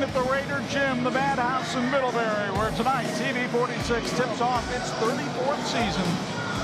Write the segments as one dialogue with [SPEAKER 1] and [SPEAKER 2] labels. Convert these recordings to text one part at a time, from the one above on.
[SPEAKER 1] scene at the Raider Gym, the Madhouse in Middlebury, where tonight TV 46 tips off its 34th season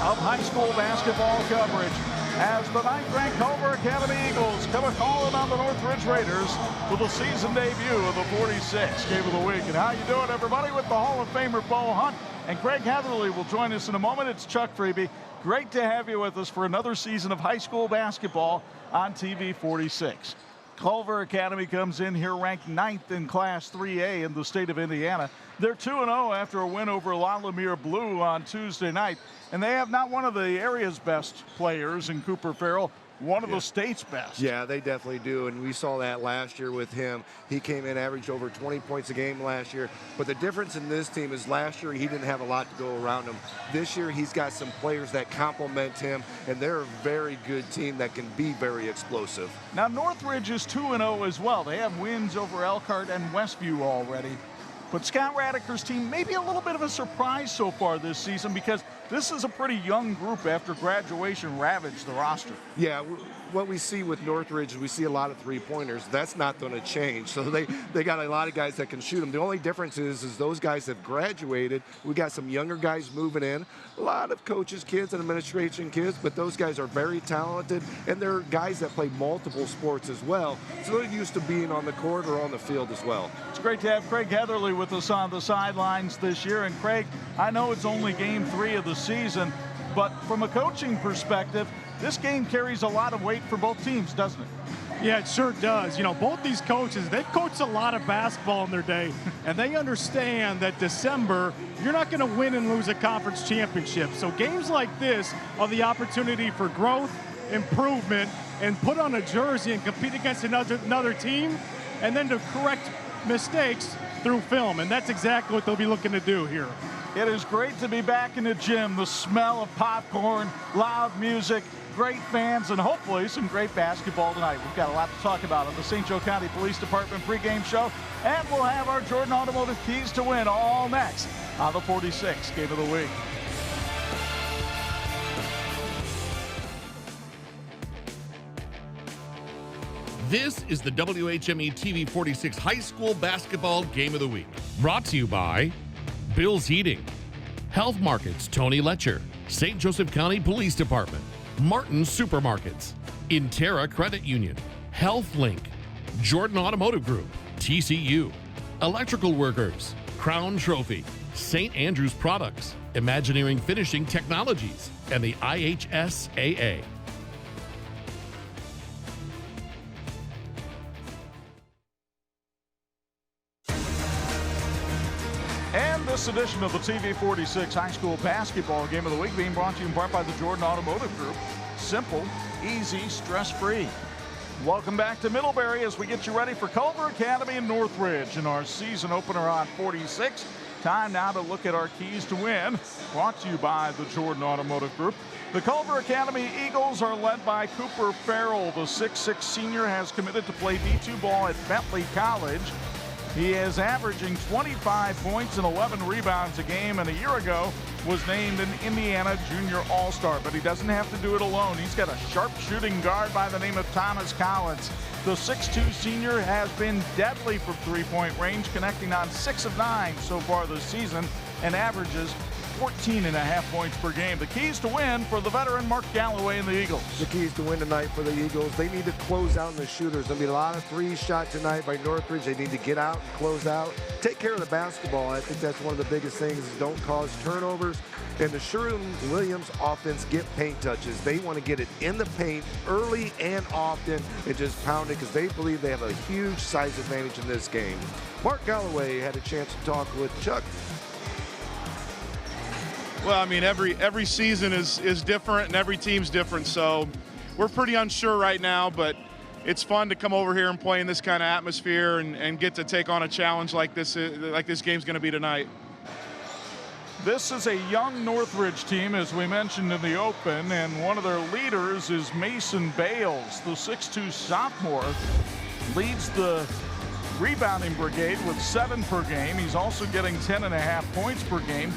[SPEAKER 1] of high school basketball coverage as the ninth-ranked Culver Academy Eagles come calling on the Northridge Raiders for the season debut of the 46 Game of the Week. And how you doing, everybody, with the Hall of Famer Bo Hunt. And Craig Hatherley will join us in a moment. It's Chuck Freeby. Great to have you with us for another season of high school basketball on TV 46. Culver Academy comes in here ranked 9th in Class 3A in the state of Indiana. They're 2-0 after a win over Lalamere Blue on Tuesday night. And they have not one of the area's best players in Cooper Farrell, one of the state's best.
[SPEAKER 2] Yeah, they definitely do, and we saw that last year with him. He came in, averaged over 20 points a game last year. But the difference in this team is last year he didn't have a lot to go around him. This year he's got some players that complement him, and they're a very good team that can be very explosive.
[SPEAKER 1] Now, Northridge is 2-0 as well. They have wins over Elkhart and Westview already. But Scott Radiker's team may be a little bit of a surprise so far this season because this is a pretty young group after graduation ravaged the roster.
[SPEAKER 2] Yeah, what we see with Northridge, we see a lot of three-pointers. That's not going to change. So they got a lot of guys that can shoot them. The only difference is those guys have graduated. We got some younger guys moving in. A lot of coaches' kids and administration kids, but those guys are very talented, and they're guys that play multiple sports as well. So they're used to being on the court or on the field as well.
[SPEAKER 1] It's great to have Craig Hatherley with us on the sidelines this year. And Craig, I know it's only game 3 of the season, but from a coaching perspective, this game carries a lot of weight for both teams, doesn't it?
[SPEAKER 3] Yeah, it sure does. You know, both these coaches, they've coached a lot of basketball in their day, and they understand that December, you're not going to win and lose a conference championship. So games like this are the opportunity for growth, improvement, and put on a jersey and compete against another team, and then to correct mistakes through film, and that's exactly what they'll be looking to do here.
[SPEAKER 1] It is great to be back in the gym. The smell of popcorn, loud music, great fans, and hopefully some great basketball tonight. We've got a lot to talk about on the St. Joe County Police Department pregame show, and we'll have our Jordan Automotive keys to win all next on the 46 Game of the Week.
[SPEAKER 4] This is the WHME TV 46 High School Basketball Game of the Week. Brought to you by Bill's Heating, Health Markets, Tony Letcher, St. Joseph County Police Department, Martin's Supermarkets, Interra Credit Union, HealthLink, Jordan Automotive Group, TCU, Electrical Workers, Crown Trophy, St. Andrews Products, Imagineering Finishing Technologies, and the IHSAA.
[SPEAKER 1] This edition of the TV 46 High School Basketball Game of the Week being brought to you in part by the Jordan Automotive Group. Simple, easy, stress-free. Welcome back to Middlebury as we get you ready for Culver Academy and Northridge in our season opener on 46. Time now to look at our keys to win, brought to you by the Jordan Automotive Group. The Culver Academy Eagles are led by Cooper Farrell. The 6'6 senior has committed to play D2 ball at Bentley College. He is averaging 25 points and 11 rebounds a game, and a year ago was named an Indiana Junior All-Star. But he doesn't have to do it alone. He's got a sharp shooting guard by the name of Thomas Collins. The 6'2 senior has been deadly from three-point range, connecting on 6 of 9 so far this season and averages 14.5 points per game. The keys to win for the veteran Mark Galloway and the Eagles.
[SPEAKER 2] The keys to win tonight for the Eagles, they need to close out the shooters. There'll be a lot of threes shot tonight by Northridge. They need to get out and close out. Take care of the basketball. I think that's one of the biggest things, is don't cause turnovers. And the Sherwin-Williams offense get paint touches. They want to get it in the paint early and often and just pound it because they believe they have a huge size advantage in this game. Mark Galloway had a chance to talk with Chuck.
[SPEAKER 5] Well, I mean, every season is different and every team's different, so we're pretty unsure right now, but it's fun to come over here and play in this kind of atmosphere and get to take on a challenge like this game's going to be tonight.
[SPEAKER 1] This is a young Northridge team, as we mentioned in the open, and one of their leaders is Mason Bales, the 6'2 sophomore, leads the rebounding brigade with 7 per game. He's also getting 10.5 points per game.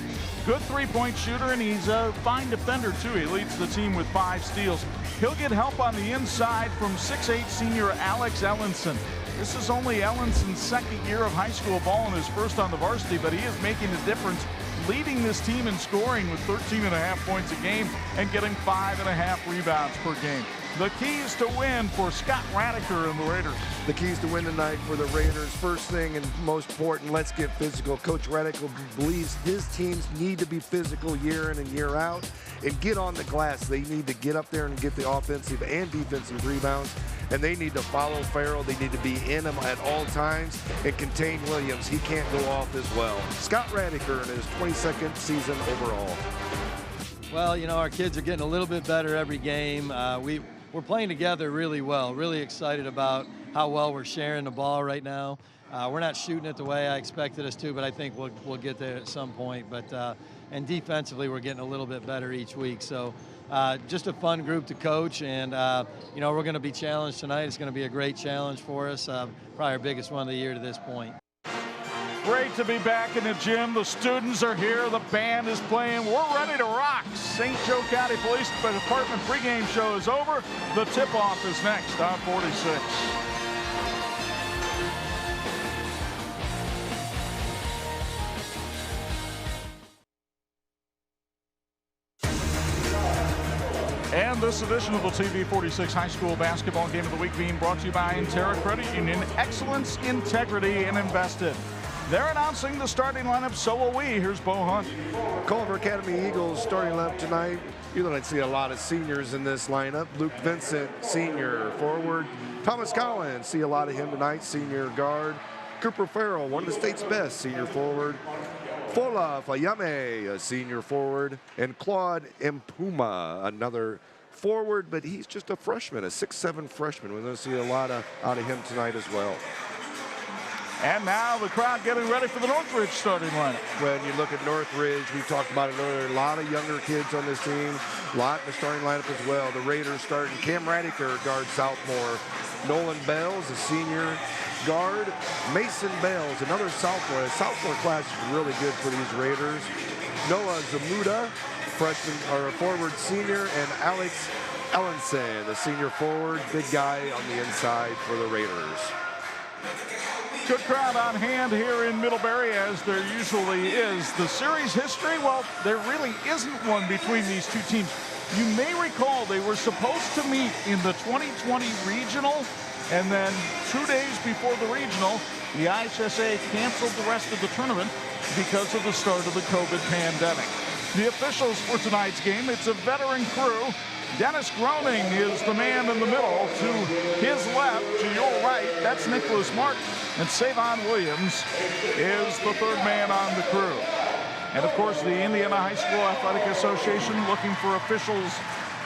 [SPEAKER 1] Good three-point shooter, and he's a fine defender, too. He leads the team with 5 steals. He'll get help on the inside from 6'8 senior Alex Ellenson. This is only Ellenson's second year of high school ball and his first on the varsity, but he is making a difference, leading this team in scoring with 13.5 points a game and getting 5.5 rebounds per game. The keys to win for Scott Radiker and the Raiders.
[SPEAKER 2] The keys to win tonight for the Raiders. First thing and most important, let's get physical. Coach Radiker believes his teams need to be physical year in and year out and get on the glass. They need to get up there and get the offensive and defensive rebounds, and they need to follow Farrell. They need to be in him at all times and contain Williams. He can't go off as well. Scott Radiker in his 22nd season overall.
[SPEAKER 6] Well, you know, our kids are getting a little bit better every game. We're playing together really well. Really excited about how well we're sharing the ball right now. We're not shooting it the way I expected us to, but I think we'll get there at some point. But and defensively, we're getting a little bit better each week. So just a fun group to coach, and you know, we're going to be challenged tonight. It's going to be a great challenge for us. Probably our biggest one of the year to this point.
[SPEAKER 1] Great to be back in the gym. The students are here. The band is playing. We're ready to rock. St. Joe County Police Department pregame show is over. The tip-off is next on 46. And this edition of the TV 46 High School Basketball Game of the Week being brought to you by Intera Credit Union. Excellence, integrity, and invested. They're announcing the starting lineup, so will we. Here's Bo Hunt.
[SPEAKER 2] Culver Academy Eagles starting lineup tonight. You're going to see a lot of seniors in this lineup. Luke Vincent, senior forward. Thomas Collins, see a lot of him tonight, senior guard. Cooper Farrell, one of the state's best, senior forward. Fola Fayame, a senior forward. And Claude Impuma, another forward, but he's just a freshman, a 6'7" freshman. We're going to see a lot out of him tonight as well.
[SPEAKER 1] And now the crowd getting ready for the Northridge starting lineup.
[SPEAKER 2] When you look at Northridge, we talked about it earlier, a lot of younger kids on this team, a lot in the starting lineup as well. The Raiders starting Cam Radiker, guard sophomore. Nolan Bales, a senior guard. Mason Bales, another sophomore. The sophomore class is really good for these Raiders. Noah Zamuda, freshman or forward senior, and Alex Ellenson, the senior forward, big guy on the inside for the Raiders.
[SPEAKER 1] Good crowd on hand here in Middlebury, as there usually is. The series history, well, there really isn't one between these two teams. You may recall they were supposed to meet in the 2020 regional, and then 2 days before the regional, the IHSA canceled the rest of the tournament because of the start of the COVID pandemic. The officials for tonight's game, it's a veteran crew. Dennis Groening is the man in the middle. To his left, to your right, that's Nicholas Martin. And Savon Williams is the third man on the crew. And of course, the Indiana High School Athletic Association looking for officials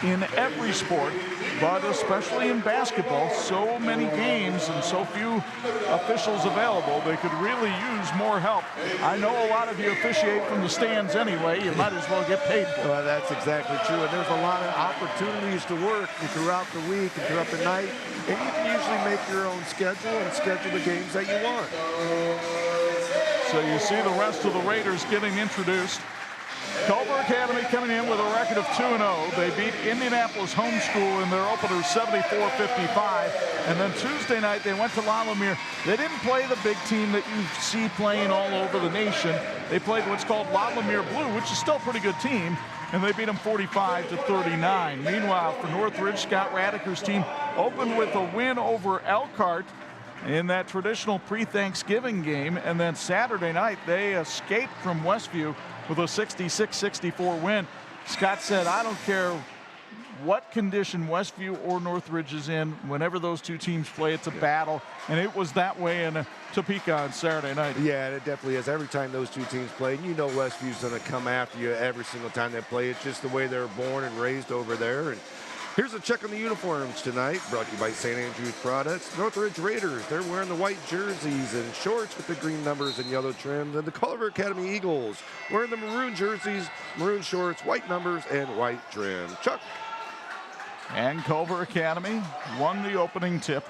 [SPEAKER 1] in every sport, but especially in basketball. So many games and so few officials available, they could really use more help. I know a lot of you officiate from the stands anyway. You might as well get paid for it.
[SPEAKER 2] Well, that's exactly true. And there's a lot of opportunities to work throughout the week and throughout the night. And you can usually make your own schedule and schedule the games that you want.
[SPEAKER 1] So you see the rest of the Raiders getting introduced. Culver Academy coming in with a record of 2-0. They beat Indianapolis Homeschool in their opener 74-55. And then Tuesday night they went to Lalomere. They didn't play the big team that you see playing all over the nation. They played what's called Lalomere Blue, which is still a pretty good team. And they beat them 45-39. Meanwhile, for Northridge, Scott Radiker's team opened with a win over Elkhart in that traditional pre-Thanksgiving game. And then Saturday night, they escaped from Westview with a 66-64 win. Scott said, I don't care what condition Westview or Northridge is in, whenever those two teams play, it's a battle. And it was that way in Topeka on Saturday night.
[SPEAKER 2] Yeah, it definitely is. Every time those two teams play, and you know Westview's going to come after you every single time they play. It's just the way they're born and raised over there. And here's a check on the uniforms tonight, brought to you by St. Andrews Products. Northridge Raiders, they're wearing the white jerseys and shorts with the green numbers and yellow trim. And the Culver Academy Eagles wearing the maroon jerseys, maroon shorts, white numbers, and white trim. Chuck.
[SPEAKER 1] And Culver Academy won the opening tip.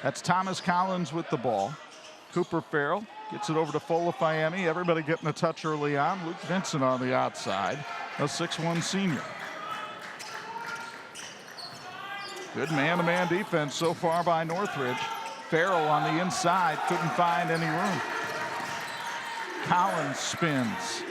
[SPEAKER 1] That's Thomas Collins with the ball. Cooper Farrell gets it over to Fola Fayemi. Everybody getting a touch early on. Luke Vincent on the outside, a 6'1" senior. Good man-to-man defense so far by Northridge. Farrell on the inside, couldn't find any room. Collins spins.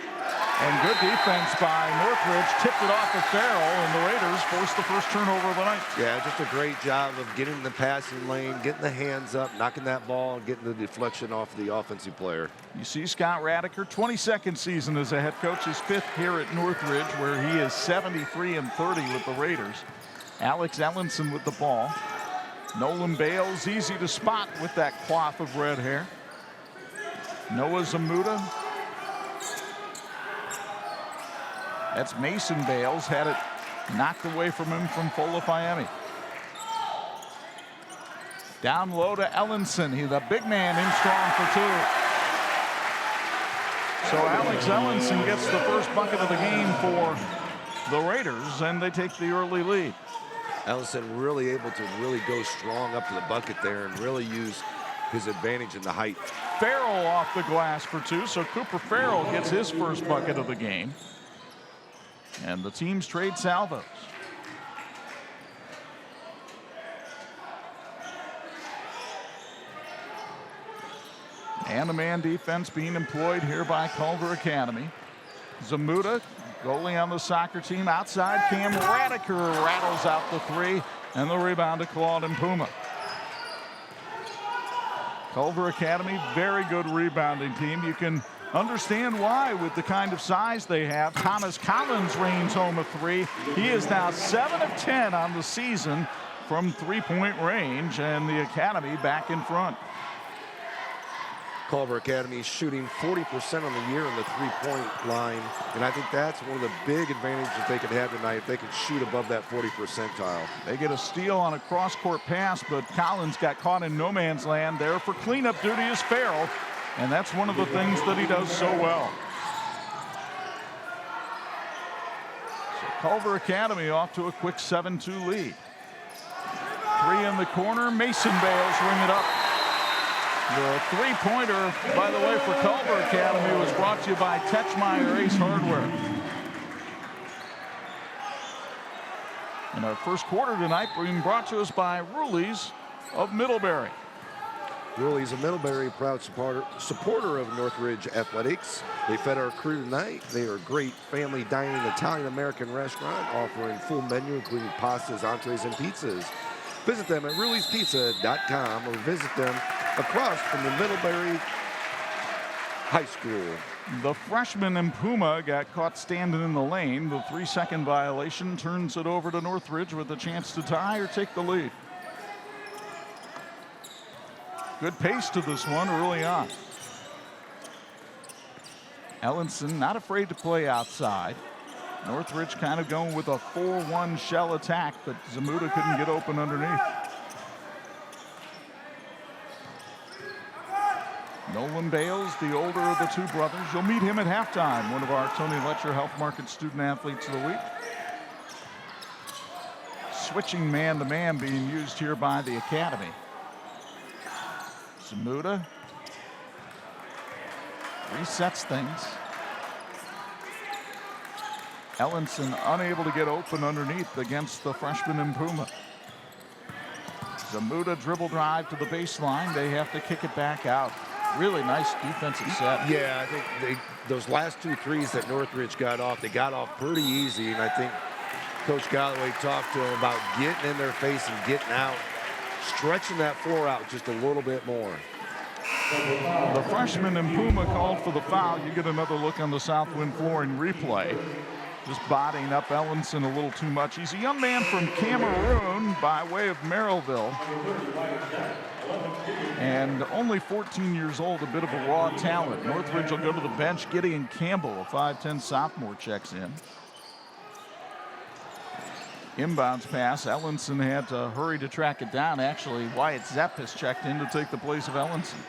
[SPEAKER 1] And good defense by Northridge, tipped it off of Farrell, and the Raiders forced the first turnover of the night.
[SPEAKER 2] Yeah, just a great job of getting in the passing lane, getting the hands up, knocking that ball, and getting the deflection off the offensive player.
[SPEAKER 1] You see Scott Radiker, 22nd season as a head coach, his 5th here at Northridge, where he is 73-30 with the Raiders. Alex Ellenson with the ball. Nolan Bales, easy to spot with that coif of red hair. Noah Zamuda. That's Mason Bales, had it knocked away from him from Folafayemi. Down low to Ellenson. He's a big man in strong for 2. So Alex Ellenson gets the first bucket of the game for the Raiders, and they take the early lead.
[SPEAKER 2] Ellenson really able to really go strong up to the bucket there and really use his advantage in the height.
[SPEAKER 1] Farrell off the glass for 2, so Cooper Farrell gets his first bucket of the game. And the teams trade salvos. Man-to-man defense being employed here by Culver Academy. Zamuda, goalie on the soccer team, outside Cam Radiker rattles out the 3, and the rebound to Claude and Puma. Culver Academy, very good rebounding team. You can understand why with the kind of size they have. Thomas Collins reigns home a 3. He is now 7 of 10 on the season from 3-point range, and the Academy back in front.
[SPEAKER 2] Culver Academy shooting 40% on the year in the 3-point line, and I think that's one of the big advantages they could have tonight if they could shoot above that 40 percentile.
[SPEAKER 1] They get a steal on a cross-court pass, but Collins got caught in no man's land. There for cleanup duty is Farrell. And that's one of the things that he does so well. So Culver Academy off to a quick 7-2 lead. 3 in the corner. Mason Bales ring it up. The 3-pointer, by the way, for Culver Academy was brought to you by Tetchmeyer Ace Hardware. And our first quarter tonight being brought to us by Rulies of Middlebury.
[SPEAKER 2] Rulies of Middlebury, proud supporter of Northridge Athletics. They fed our crew tonight. They are a great family dining Italian-American restaurant offering full menu including pastas, entrees, and pizzas. Visit them at ruliespizza.com or visit them across from the Middlebury High School.
[SPEAKER 1] The freshman in Puma got caught standing in the lane. The 3-second violation turns it over to Northridge with a chance to tie or take the lead. Good pace to this one early on. Ellenson not afraid to play outside. Northridge kind of going with a 4-1 shell attack, but Zamuda couldn't get open underneath. Nolan Bales, the older of the 2 brothers. You'll meet him at halftime, one of our Tony Letcher Health Market Student Athletes of the Week. Switching man-to-man being used here by the Academy. Zamuda resets things. Ellenson unable to get open underneath against the freshman in Puma. Zamuda dribble drive to the baseline. They have to kick it back out. Really nice defensive set.
[SPEAKER 2] Yeah, I think those last 2 threes that Northridge got off, they got off pretty easy, and I think Coach Galloway talked to them about getting in their face and getting out, stretching that floor out just a little bit more.
[SPEAKER 1] The freshman in Puma called for the foul. You get another look on the Southwind floor in replay. Just bodying up Ellenson a little too much. He's a young man from Cameroon by way of Merrillville. And only 14 years old, a bit of a raw talent. Northridge will go to the bench. Gideon Campbell, a 5'10 sophomore, checks in. Inbounds pass. Ellenson had to hurry to track it down. Actually, Wyatt Zepp has checked in to take the place of Ellenson.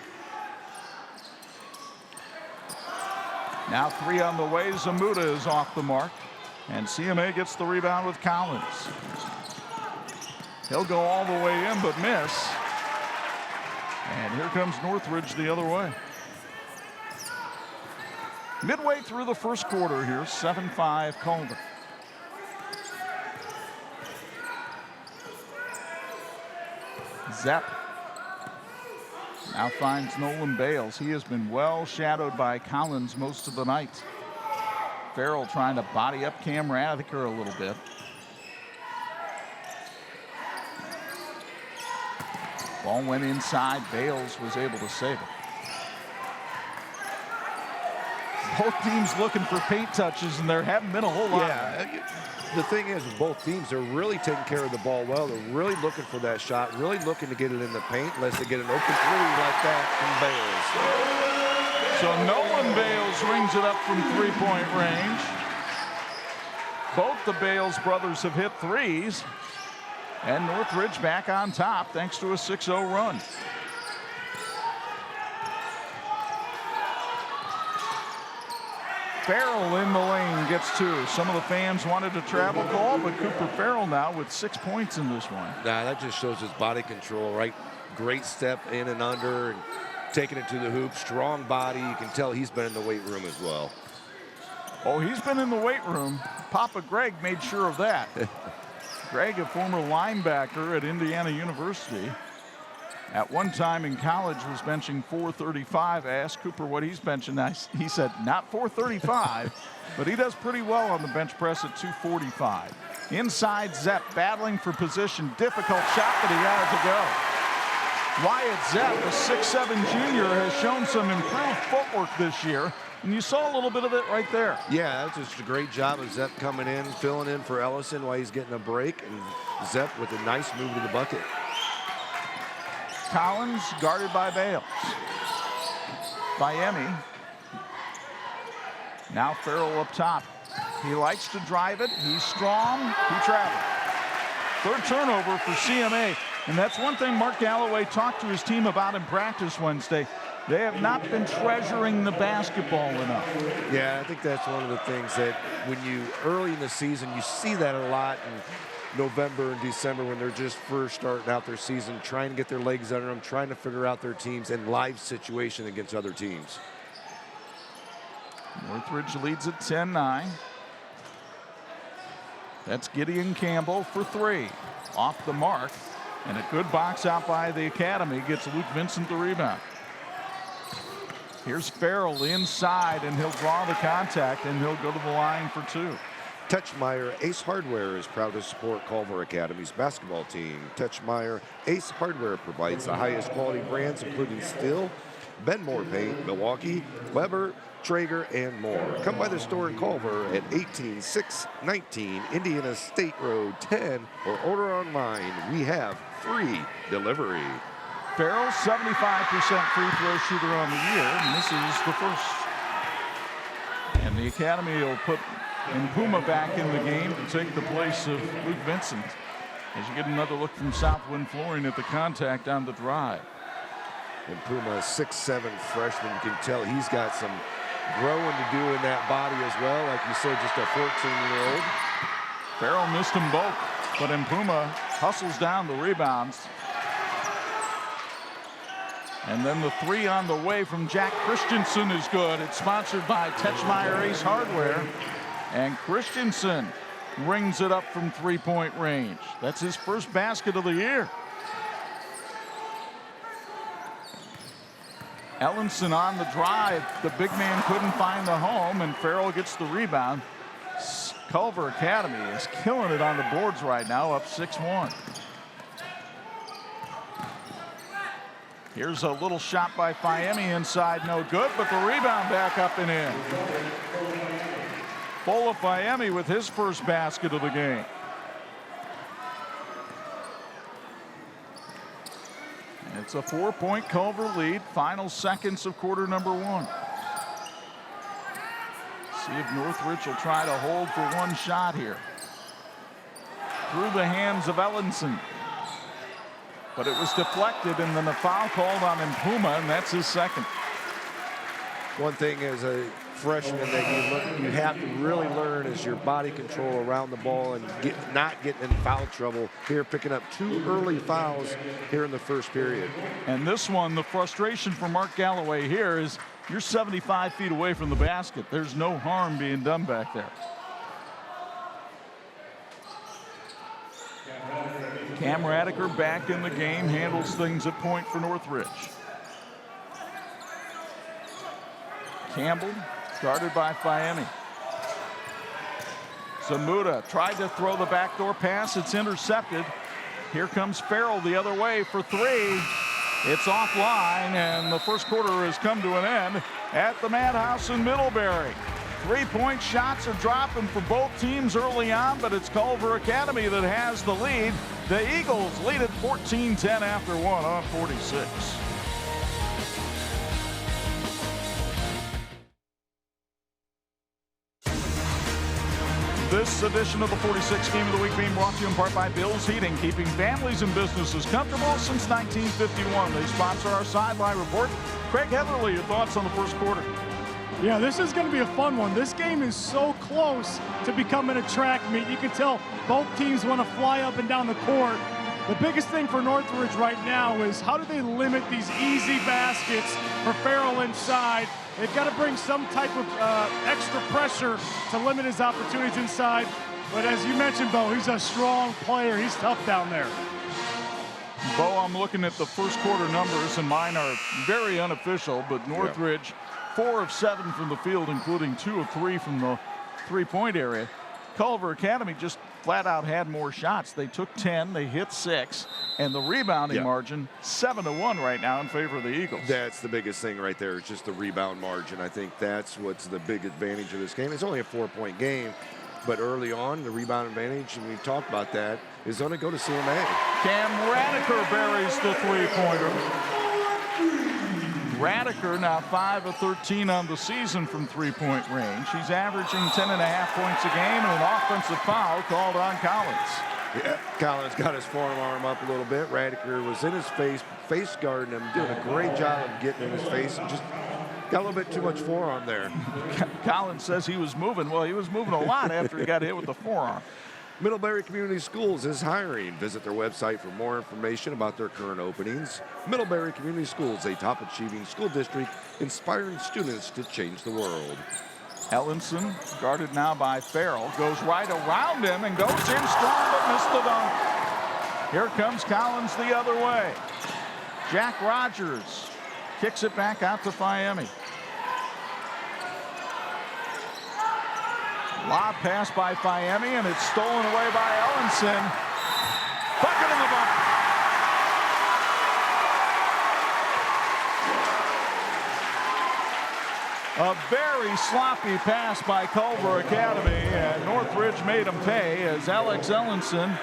[SPEAKER 1] Now 3 on the way. Zamuda is off the mark. And CMA gets the rebound with Collins. He'll go all the way in but miss. And here comes Northridge the other way. Midway through the first quarter here, 7-5 Culver. Zepp Now finds Nolan Bales. He has been well shadowed by Collins most of the night. Farrell trying to body up Cam Radiker a little bit. Ball went inside. Bales was able to save it. Both teams looking for paint touches, and there haven't been a whole lot.
[SPEAKER 2] Yeah, the thing is, both teams are really taking care of the ball well. They're really looking for that shot, really looking to get it in the paint, unless they get an open three like that from Bales.
[SPEAKER 1] So Nolan Bales rings it up from three-point range. Both the Bales brothers have hit threes. And Northridge back on top thanks to a 6-0 run. Farrell in the lane gets two. Some of the fans wanted a travel call, but Cooper Farrell now with 6 points in this one.
[SPEAKER 2] Nah, that just shows his body control, right? Great step in and under and taking it to the hoop. Strong body. You can tell he's been in the weight room as well.
[SPEAKER 1] Oh, he's been in the weight room. Papa Greg made sure of that. Greg, a former linebacker at Indiana University, at one time in college was benching 435. I asked Cooper what he's benching. He said not 435, but he does pretty well on the bench press at 245. Inside Zepp battling for position. Difficult shot, but he got it to go. Wyatt Zepp, a 6'7" junior, has shown some improved footwork this year. And you saw a little bit of it right there.
[SPEAKER 2] Yeah, that's just a great job of Zepp coming in, filling in for Ellison while he's getting a break. And Zepp with a nice move to the bucket.
[SPEAKER 1] Collins guarded by Bales. Miami. Now Farrell up top. He likes to drive it. He's strong. He travels. Third turnover for CMA. And that's one thing Mark Galloway talked to his team about in practice Wednesday. They have not been treasuring the basketball enough.
[SPEAKER 2] Yeah, I think that's one of the things that when you, early in the season, you see that a lot in November and December when they're just first starting out their season, trying to get their legs under them, trying to figure out their teams and live situation against other teams.
[SPEAKER 1] Northridge leads at 10-9. That's Gideon Campbell for three. Off the mark. And a good box out by the Academy gets Luke Vincent the rebound. Here's Farrell inside, and he'll draw the contact, and he'll go to the line for two.
[SPEAKER 2] Tetchmeyer Ace Hardware is proud to support Culver Academy's basketball team. Tetchmeyer Ace Hardware provides the highest quality brands, including Steel, Benmore Paint, Milwaukee, Weber, Traeger, and more. Come by the store in Culver at 18619 Indiana State Road 10 or order online. We have free delivery.
[SPEAKER 1] Farrell, 75% free throw shooter on the year, and this is the first. And the Academy will put Puma back in the game to take the place of Luke Vincent. As you get another look from Southwind Flooring at the contact on the drive.
[SPEAKER 2] And Puma, a 6'7" freshman, you can tell he's got some growing to do in that body as well. Like you said, just a 14-year-old.
[SPEAKER 1] Farrell missed them both, but Puma hustles down the rebounds. And then the three on the way from Jack Christensen is good. It's sponsored by Tetchmeyer Ace Hardware. And Christensen rings it up from three-point range. That's his first basket of the year. Ellenson on the drive. The big man couldn't find the home, and Farrell gets the rebound. Culver Academy is killing it on the boards right now, up 6-1. Here's a little shot by Miami inside, no good, but the rebound back up and in. Bola Miami with his first basket of the game. And it's a 4-point Culver lead, final seconds of quarter number one. See if Northridge will try to hold for one shot here. Through the hands of Ellenson. But it was deflected, and then a foul called on Puma, and that's his second.
[SPEAKER 2] One thing as a freshman that you have to really learn is your body control around the ball and not getting in foul trouble here, picking up 2 early fouls here in the first period.
[SPEAKER 1] And this one, the frustration for Mark Galloway here is you're 75 feet away from the basket. There's no harm being done back there. Cam Radiker back in the game, handles things at point for Northridge. Campbell, guarded by Fiemme. Zamuda tried to throw the backdoor pass. It's intercepted. Here comes Farrell the other way for three. It's offline, and the first quarter has come to an end at the Madhouse in Middlebury. 3-point shots are dropping for both teams early on, but it's Culver Academy that has the lead. The Eagles lead at 14-10 after one on 46. This edition of the 46 Game of the Week being brought to you in part by Bill's Heating, keeping families and businesses comfortable since 1951. They sponsor our sideline report. Craig Heatherly, your thoughts on the first quarter?
[SPEAKER 3] Yeah, this is going to be a fun one. This game is so close to becoming a track meet. You can tell both teams want to fly up and down the court. The biggest thing for Northridge right now is how do they limit these easy baskets for Farrell inside. They've got to bring some type of extra pressure to limit his opportunities inside. But as you mentioned, Bo, he's a strong player. He's tough down there.
[SPEAKER 1] Bo, I'm looking at the first quarter numbers, and mine are very unofficial, but Northridge, 4 of 7 from the field, including 2 of 3 from the three-point area. Culver Academy just flat out had more shots. They took 10, they hit 6, and the rebounding margin 7-1 right now in favor of the Eagles.
[SPEAKER 2] That's the biggest thing right there, is just the rebound margin. I think that's what's the big advantage of this game. It's only a 4-point game, but early on, the rebound advantage, and we talked about that, is going to go to CMA.
[SPEAKER 1] Cam Radiker buries the three-pointer. Radiker now 5 of 13 on the season from three-point range. He's averaging 10.5 points a game, and an offensive foul called on Collins.
[SPEAKER 2] Yeah, Collins got his forearm up a little bit. Radiker was in his face guarding him, doing a great job of getting in his face, and just got a little bit too much forearm there.
[SPEAKER 1] Collins says he was moving. Well, he was moving a lot after he got hit with the forearm.
[SPEAKER 2] Middlebury Community Schools is hiring. Visit their website for more information about their current openings. Middlebury Community Schools, a top-achieving school district, inspiring students to change the world.
[SPEAKER 1] Ellenson, guarded now by Farrell, goes right around him and goes in strong but missed the dunk. Here comes Collins the other way. Jack Rogers kicks it back out to Fiemme. Lob pass by Fiemme, and it's stolen away by Ellenson. Bucket in the bucket. A very sloppy pass by Culver Academy, and Northridge made him pay as Alex Ellenson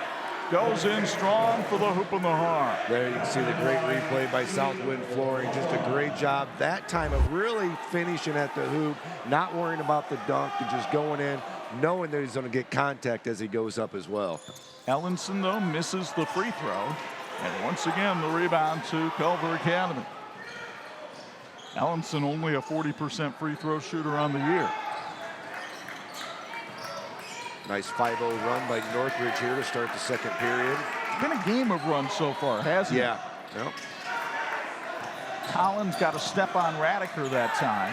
[SPEAKER 1] goes in strong for the hoop and the heart.
[SPEAKER 2] There you can see the great replay by Southwind Flooring. Just a great job that time of really finishing at the hoop, not worrying about the dunk, and just going in, knowing that he's going to get contact as he goes up as well.
[SPEAKER 1] Ellenson, though, misses the free throw. And once again, the rebound to Culver Academy. Ellenson only a 40% free throw shooter on the year.
[SPEAKER 2] Nice 5-0 run by Northridge here to start the second period.
[SPEAKER 1] It's been a game of runs so far, hasn't it?
[SPEAKER 2] Yeah. Yep.
[SPEAKER 1] Collins got a step on Radiker that time,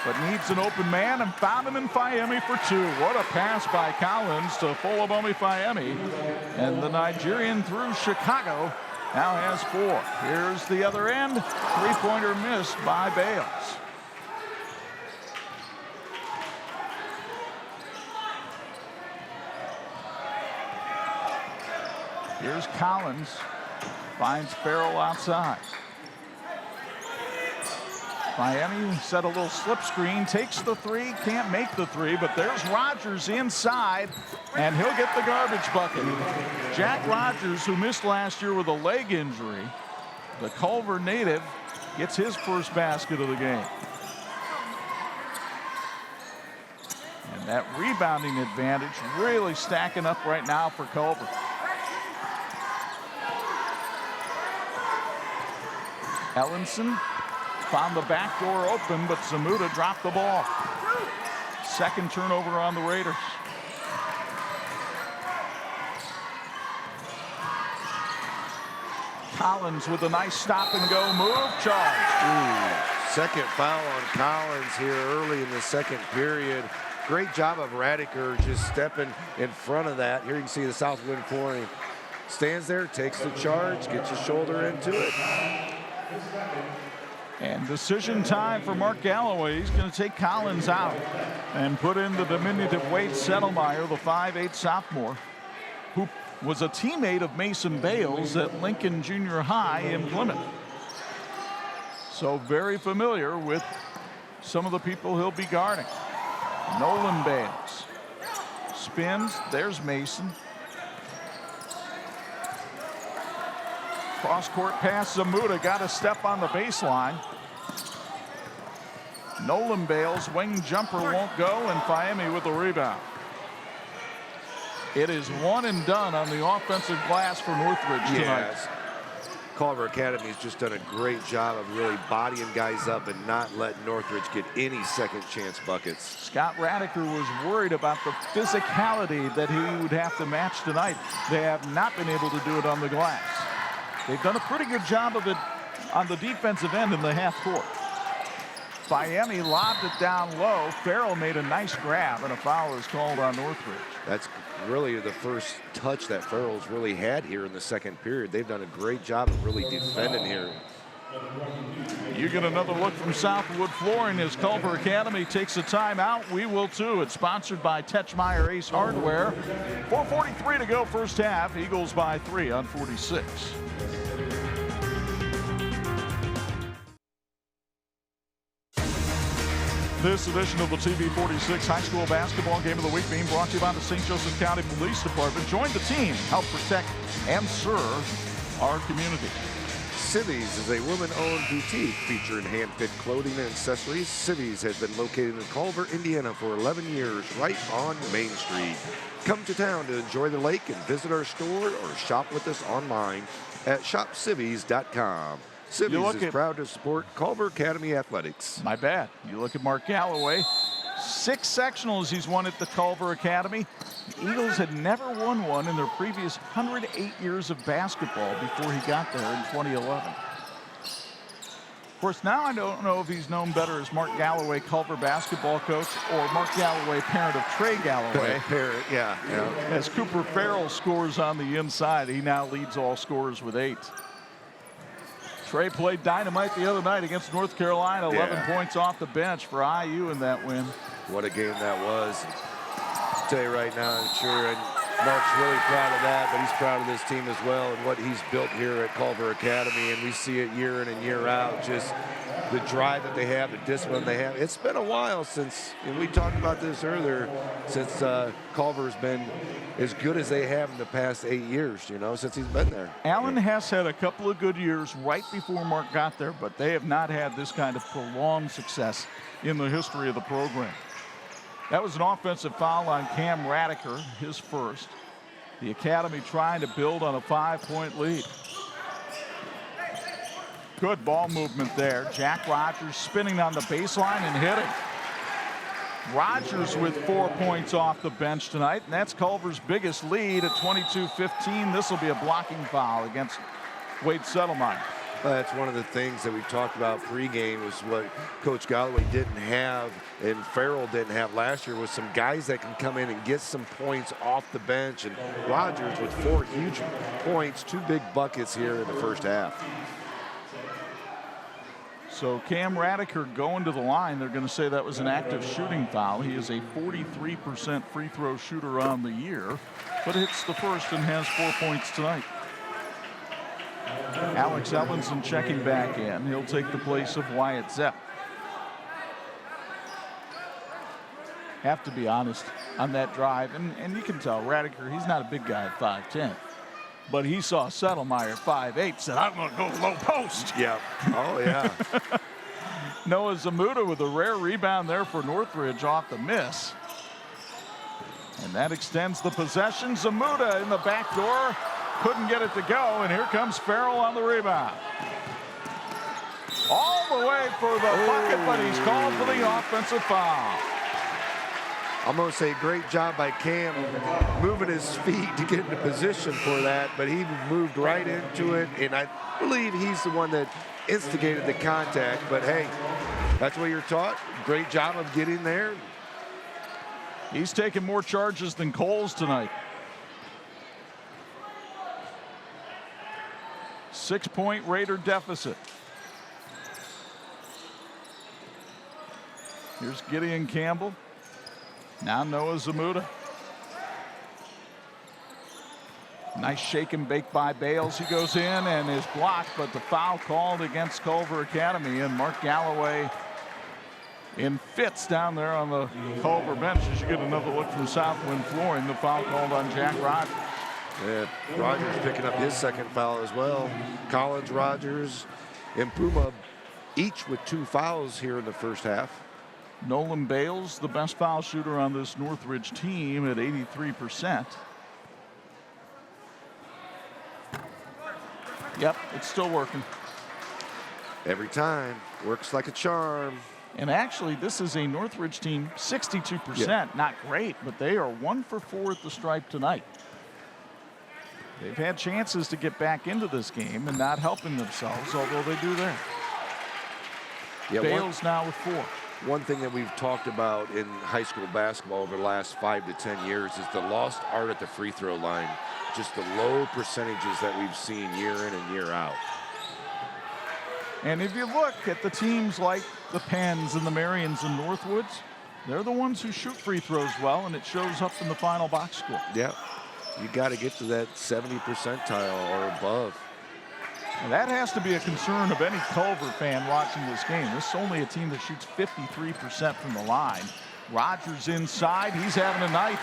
[SPEAKER 1] but needs an open man and found him in Fiemme for 2. What a pass by Collins to Folobomi Fiemme. And the Nigerian through Chicago now has 4. Here's the other end. Three-pointer missed by Bales. Here's Collins, finds Farrell outside. Miami set a little slip screen, takes the 3, can't make the 3, but there's Rogers inside, and he'll get the garbage bucket. Jack Rogers, who missed last year with a leg injury, the Culver native, gets his first basket of the game. And that rebounding advantage really stacking up right now for Culver. Ellenson found the back door open, but Zamuda dropped the ball. Second turnover on the Raiders. Collins with a nice stop-and-go move. Charge.
[SPEAKER 2] Second foul on Collins here early in the second period. Great job of Radiker just stepping in front of that. Here you can see the Southwind Flooring stands there, takes the charge, gets his shoulder into it.
[SPEAKER 1] And decision time for Mark Galloway. He's going to take Collins out and put in the diminutive Wade Settlemeyer, the 5'8" sophomore, who was a teammate of Mason Bales at Lincoln Junior High in Plymouth. So very familiar with some of the people he'll be guarding. Nolan Bales spins. There's Mason. Cross-court pass. Zamuda got a step on the baseline. Nolan Bales, wing jumper won't go, and Fiame with the rebound. It is one and done on the offensive glass for Northridge tonight.
[SPEAKER 2] Yes. Culver Academy's just done a great job of really bodying guys up and not letting Northridge get any second chance buckets.
[SPEAKER 1] Scott Radiker was worried about the physicality that he would have to match tonight. They have not been able to do it on the glass. They've done a pretty good job of it on the defensive end in the half court. Fiame lobbed it down low. Farrell made a nice grab, and a foul is called on Northridge.
[SPEAKER 2] That's really the first touch that Farrell's really had here in the second period. They've done a great job of really defending here.
[SPEAKER 1] You get another look from Southwood Flooring as Culver Academy takes a timeout. We will too. It's sponsored by Tetchmeyer Ace Hardware. 4:43 to go first half. Eagles by 3 on 46. This edition of the TV46 High School Basketball Game of the Week being brought to you by the St. Joseph County Police Department. Join the team, help protect and serve our community.
[SPEAKER 2] Civies is a woman-owned boutique featuring hand-fit clothing and accessories. Civies has been located in Culver, Indiana for 11 years, right on Main Street. Come to town to enjoy the lake and visit our store or shop with us online at shopcivies.com. Civies is proud to support Culver Academy Athletics.
[SPEAKER 1] My bad. You look at Mark Galloway. 6 sectionals he's won at the Culver Academy. The Eagles had never won one in their previous 108 years of basketball before he got there in 2011. Of course, now I don't know if he's known better as Mark Galloway, Culver basketball coach, or Mark Galloway, parent of Trey Galloway.
[SPEAKER 2] Parent, yeah.
[SPEAKER 1] As Cooper Farrell scores on the inside, he now leads all scorers with 8. Trey played dynamite the other night against North Carolina. 11 points off the bench for IU in that win.
[SPEAKER 2] What a game that was. I'll tell you right now, I'm sure Mark's really proud of that, but he's proud of this team as well and what he's built here at Culver Academy, and we see it year in and year out, just the drive that they have, the discipline they have. It's been a while since, and we talked about this earlier, since Culver's been as good as they have in the past 8 years, since he's been there.
[SPEAKER 1] Allen Hess had a couple of good years right before Mark got there, but they have not had this kind of prolonged success in the history of the program. That was an offensive foul on Cam Radiker, his first. The Academy trying to build on a 5-point lead. Good ball movement there. Jack Rogers spinning on the baseline and hitting. Rogers with 4 points off the bench tonight, and that's Culver's biggest lead at 22-15. This will be a blocking foul against Wade Settlemeyer.
[SPEAKER 2] That's one of the things that we talked about pregame was what Coach Galloway didn't have and Farrell didn't have last year was some guys that can come in and get some points off the bench. And Rogers with 4 huge points, 2 big buckets here in the first half.
[SPEAKER 1] So Cam Radiker going to the line. They're going to say that was an active shooting foul. He is a 43% free throw shooter on the year, but hits the first and has 4 points tonight. Alex Ellenson checking back in. He'll take the place of Wyatt Zepp. Have to be honest on that drive, and you can tell Radiker, he's not a big guy at 5'10", but he saw Settlemeyer 5'8", said, I'm going to go low post.
[SPEAKER 2] Yeah. Oh, yeah.
[SPEAKER 1] Noah Zamuda with a rare rebound there for Northridge off the miss. And that extends the possession. Zamuda in the back door. Couldn't get it to go, and here comes Farrell on the rebound. All the way for the bucket, but he's called for the offensive foul.
[SPEAKER 2] I'm going to say great job by Cam moving his feet to get into position for that, but he moved right into it, and I believe he's the one that instigated the contact, but hey, that's what you're taught. Great job of getting there.
[SPEAKER 1] He's taking more charges than Coles tonight. 6-point Raider deficit. Here's Gideon Campbell. Now Noah Zamuda. Nice shake and bake by Bales. He goes in and is blocked, but the foul called against Culver Academy, and Mark Galloway in fits down there on the Culver bench as you get another look from Southwind Flooring. The foul called on Jack Rogers.
[SPEAKER 2] Yeah, Rogers picking up his second foul as well. Collins, Rogers, and Puma each with 2 fouls here in the first half.
[SPEAKER 1] Nolan Bales, the best foul shooter on this Northridge team at 83%. Yep, it's still working.
[SPEAKER 2] Every time, works like a charm.
[SPEAKER 1] And actually, this is a Northridge team, 62%.
[SPEAKER 2] Yeah.
[SPEAKER 1] Not great, but they are 1 for 4 at the stripe tonight. They've had chances to get back into this game and not helping themselves, although they do there.
[SPEAKER 2] Yeah,
[SPEAKER 1] Bales now with 4.
[SPEAKER 2] One thing that we've talked about in high school basketball over the last 5 to 10 years is the lost art at the free throw line. Just the low percentages that we've seen year in and year out.
[SPEAKER 1] And if you look at the teams like the Penns and the Marions and Northwoods, they're the ones who shoot free throws well, and it shows up in the final box score.
[SPEAKER 2] Yeah, you got to get to that 70 percentile or above.
[SPEAKER 1] And that has to be a concern of any Culver fan watching this game. This is only a team that shoots 53% from the line. Rogers inside, he's having a night.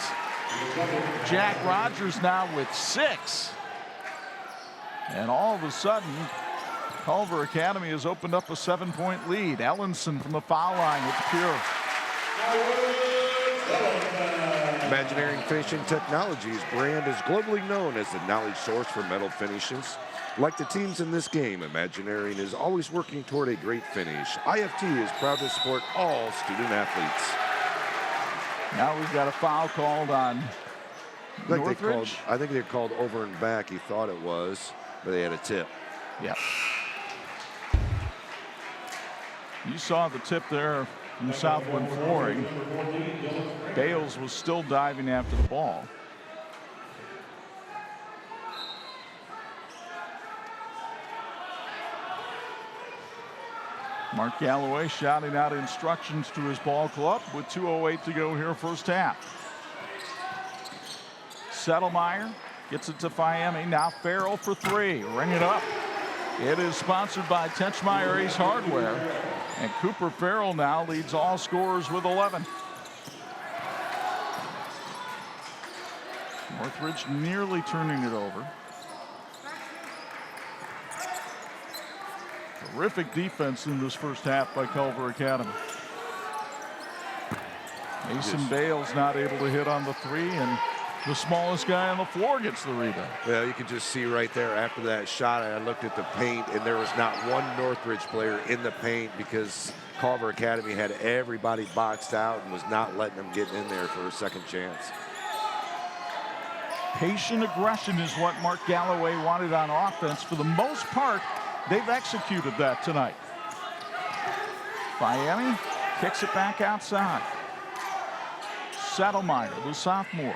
[SPEAKER 1] Jack Rogers now with 6. And all of a sudden, Culver Academy has opened up a 7-point lead. Ellenson from the foul line with the pure.
[SPEAKER 2] Imagineering Finishing Technologies brand is globally known as the knowledge source for metal finishes. Like the teams in this game, Imagineering is always working toward a great finish. IFT is proud to support all student athletes.
[SPEAKER 1] Now we've got a foul called on Northridge.
[SPEAKER 2] I think they called over and back. He thought it was, but they had a tip.
[SPEAKER 1] Yeah. You saw the tip there from Southwind Flooring. Bales was still diving after the ball. Mark Galloway shouting out instructions to his ball club with 2:08 to go here first half. Settlemeyer gets it to Fiemme. Now Farrell for 3. Ring it up. It is sponsored by Tenchmeyer Ace Hardware. And Cooper Farrell now leads all scorers with 11. Northridge nearly turning it over. Terrific defense in this first half by Culver Academy. Mason Bales not able to hit on the 3, and the smallest guy on the floor gets the rebound.
[SPEAKER 2] Well, you can just see right there after that shot, I looked at the paint, and there was not one Northridge player in the paint because Culver Academy had everybody boxed out and was not letting them get in there for a second chance.
[SPEAKER 1] Patient aggression is what Mark Galloway wanted on offense. For the most part, they've executed that tonight. Fiemme kicks it back outside. Settlemeyer, the sophomore.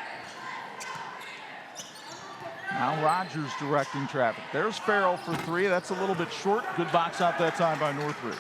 [SPEAKER 1] Now Rogers directing traffic. There's Farrell for 3. That's a little bit short. Good box out that time by Northridge.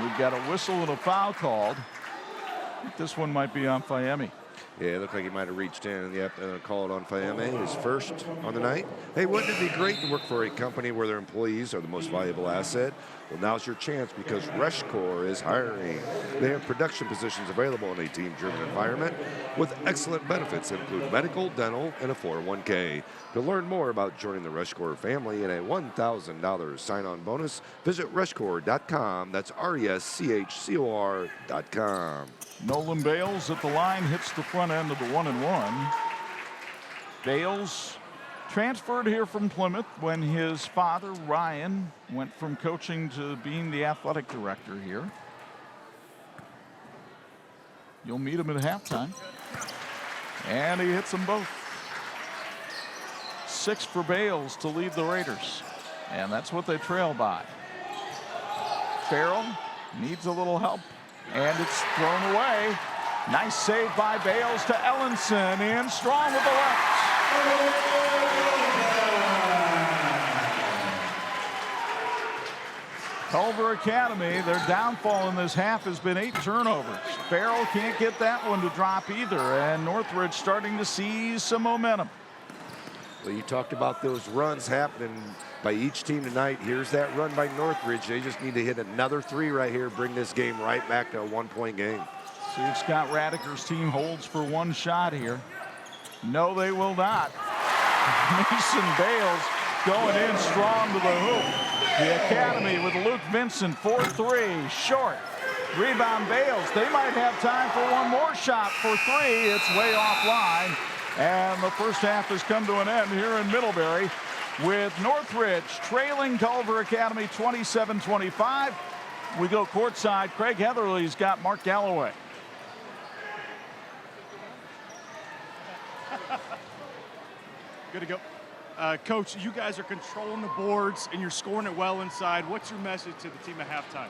[SPEAKER 1] We've got a whistle and a foul called. I think this one might be on Fiemme.
[SPEAKER 2] Yeah, it looked like he might have reached in. Yep, called on Fiemme, his first on the night. Hey, wouldn't it be great to work for a company where their employees are the most valuable asset? Well, now's your chance because Rushcore is hiring. They have production positions available in a team-driven environment with excellent benefits, include medical, dental, and a 401k. To learn more about joining the Rushcore family and a $1,000 sign-on bonus, visit rushcore.com. That's RESCHCOR.com.
[SPEAKER 1] Nolan Bales at the line, hits the front end of the 1-and-1. Bales transferred here from Plymouth when his father, Ryan, went from coaching to being the athletic director here. You'll meet him at halftime. And he hits them both. 6 for Bales to lead the Raiders. And that's what they trail by. Farrell needs a little help. And it's thrown away. Nice save by Bales to Ellenson. In strong with the left. Culver Academy, their downfall in this half has been 8 turnovers. Farrell can't get that one to drop either, and Northridge starting to seize some momentum.
[SPEAKER 2] Well, you talked about those runs happening by each team tonight. Here's that run by Northridge. They just need to hit another 3 right here, bring this game right back to a 1-point game.
[SPEAKER 1] See if Scott Radiker's team holds for 1 shot here. No, they will not. Mason Bales going in strong to the hoop. The Academy with Luke Vincent, 4-3, short. Rebound Bales. They might have time for 1 more shot for 3. It's way offline. And the first half has come to an end here in Middlebury with Northridge trailing Culver Academy 27-25. We go courtside. Craig Heatherly's got Mark Galloway.
[SPEAKER 3] Good to go. Coach, you guys are controlling the boards and you're scoring it well inside. What's your message to the team at halftime?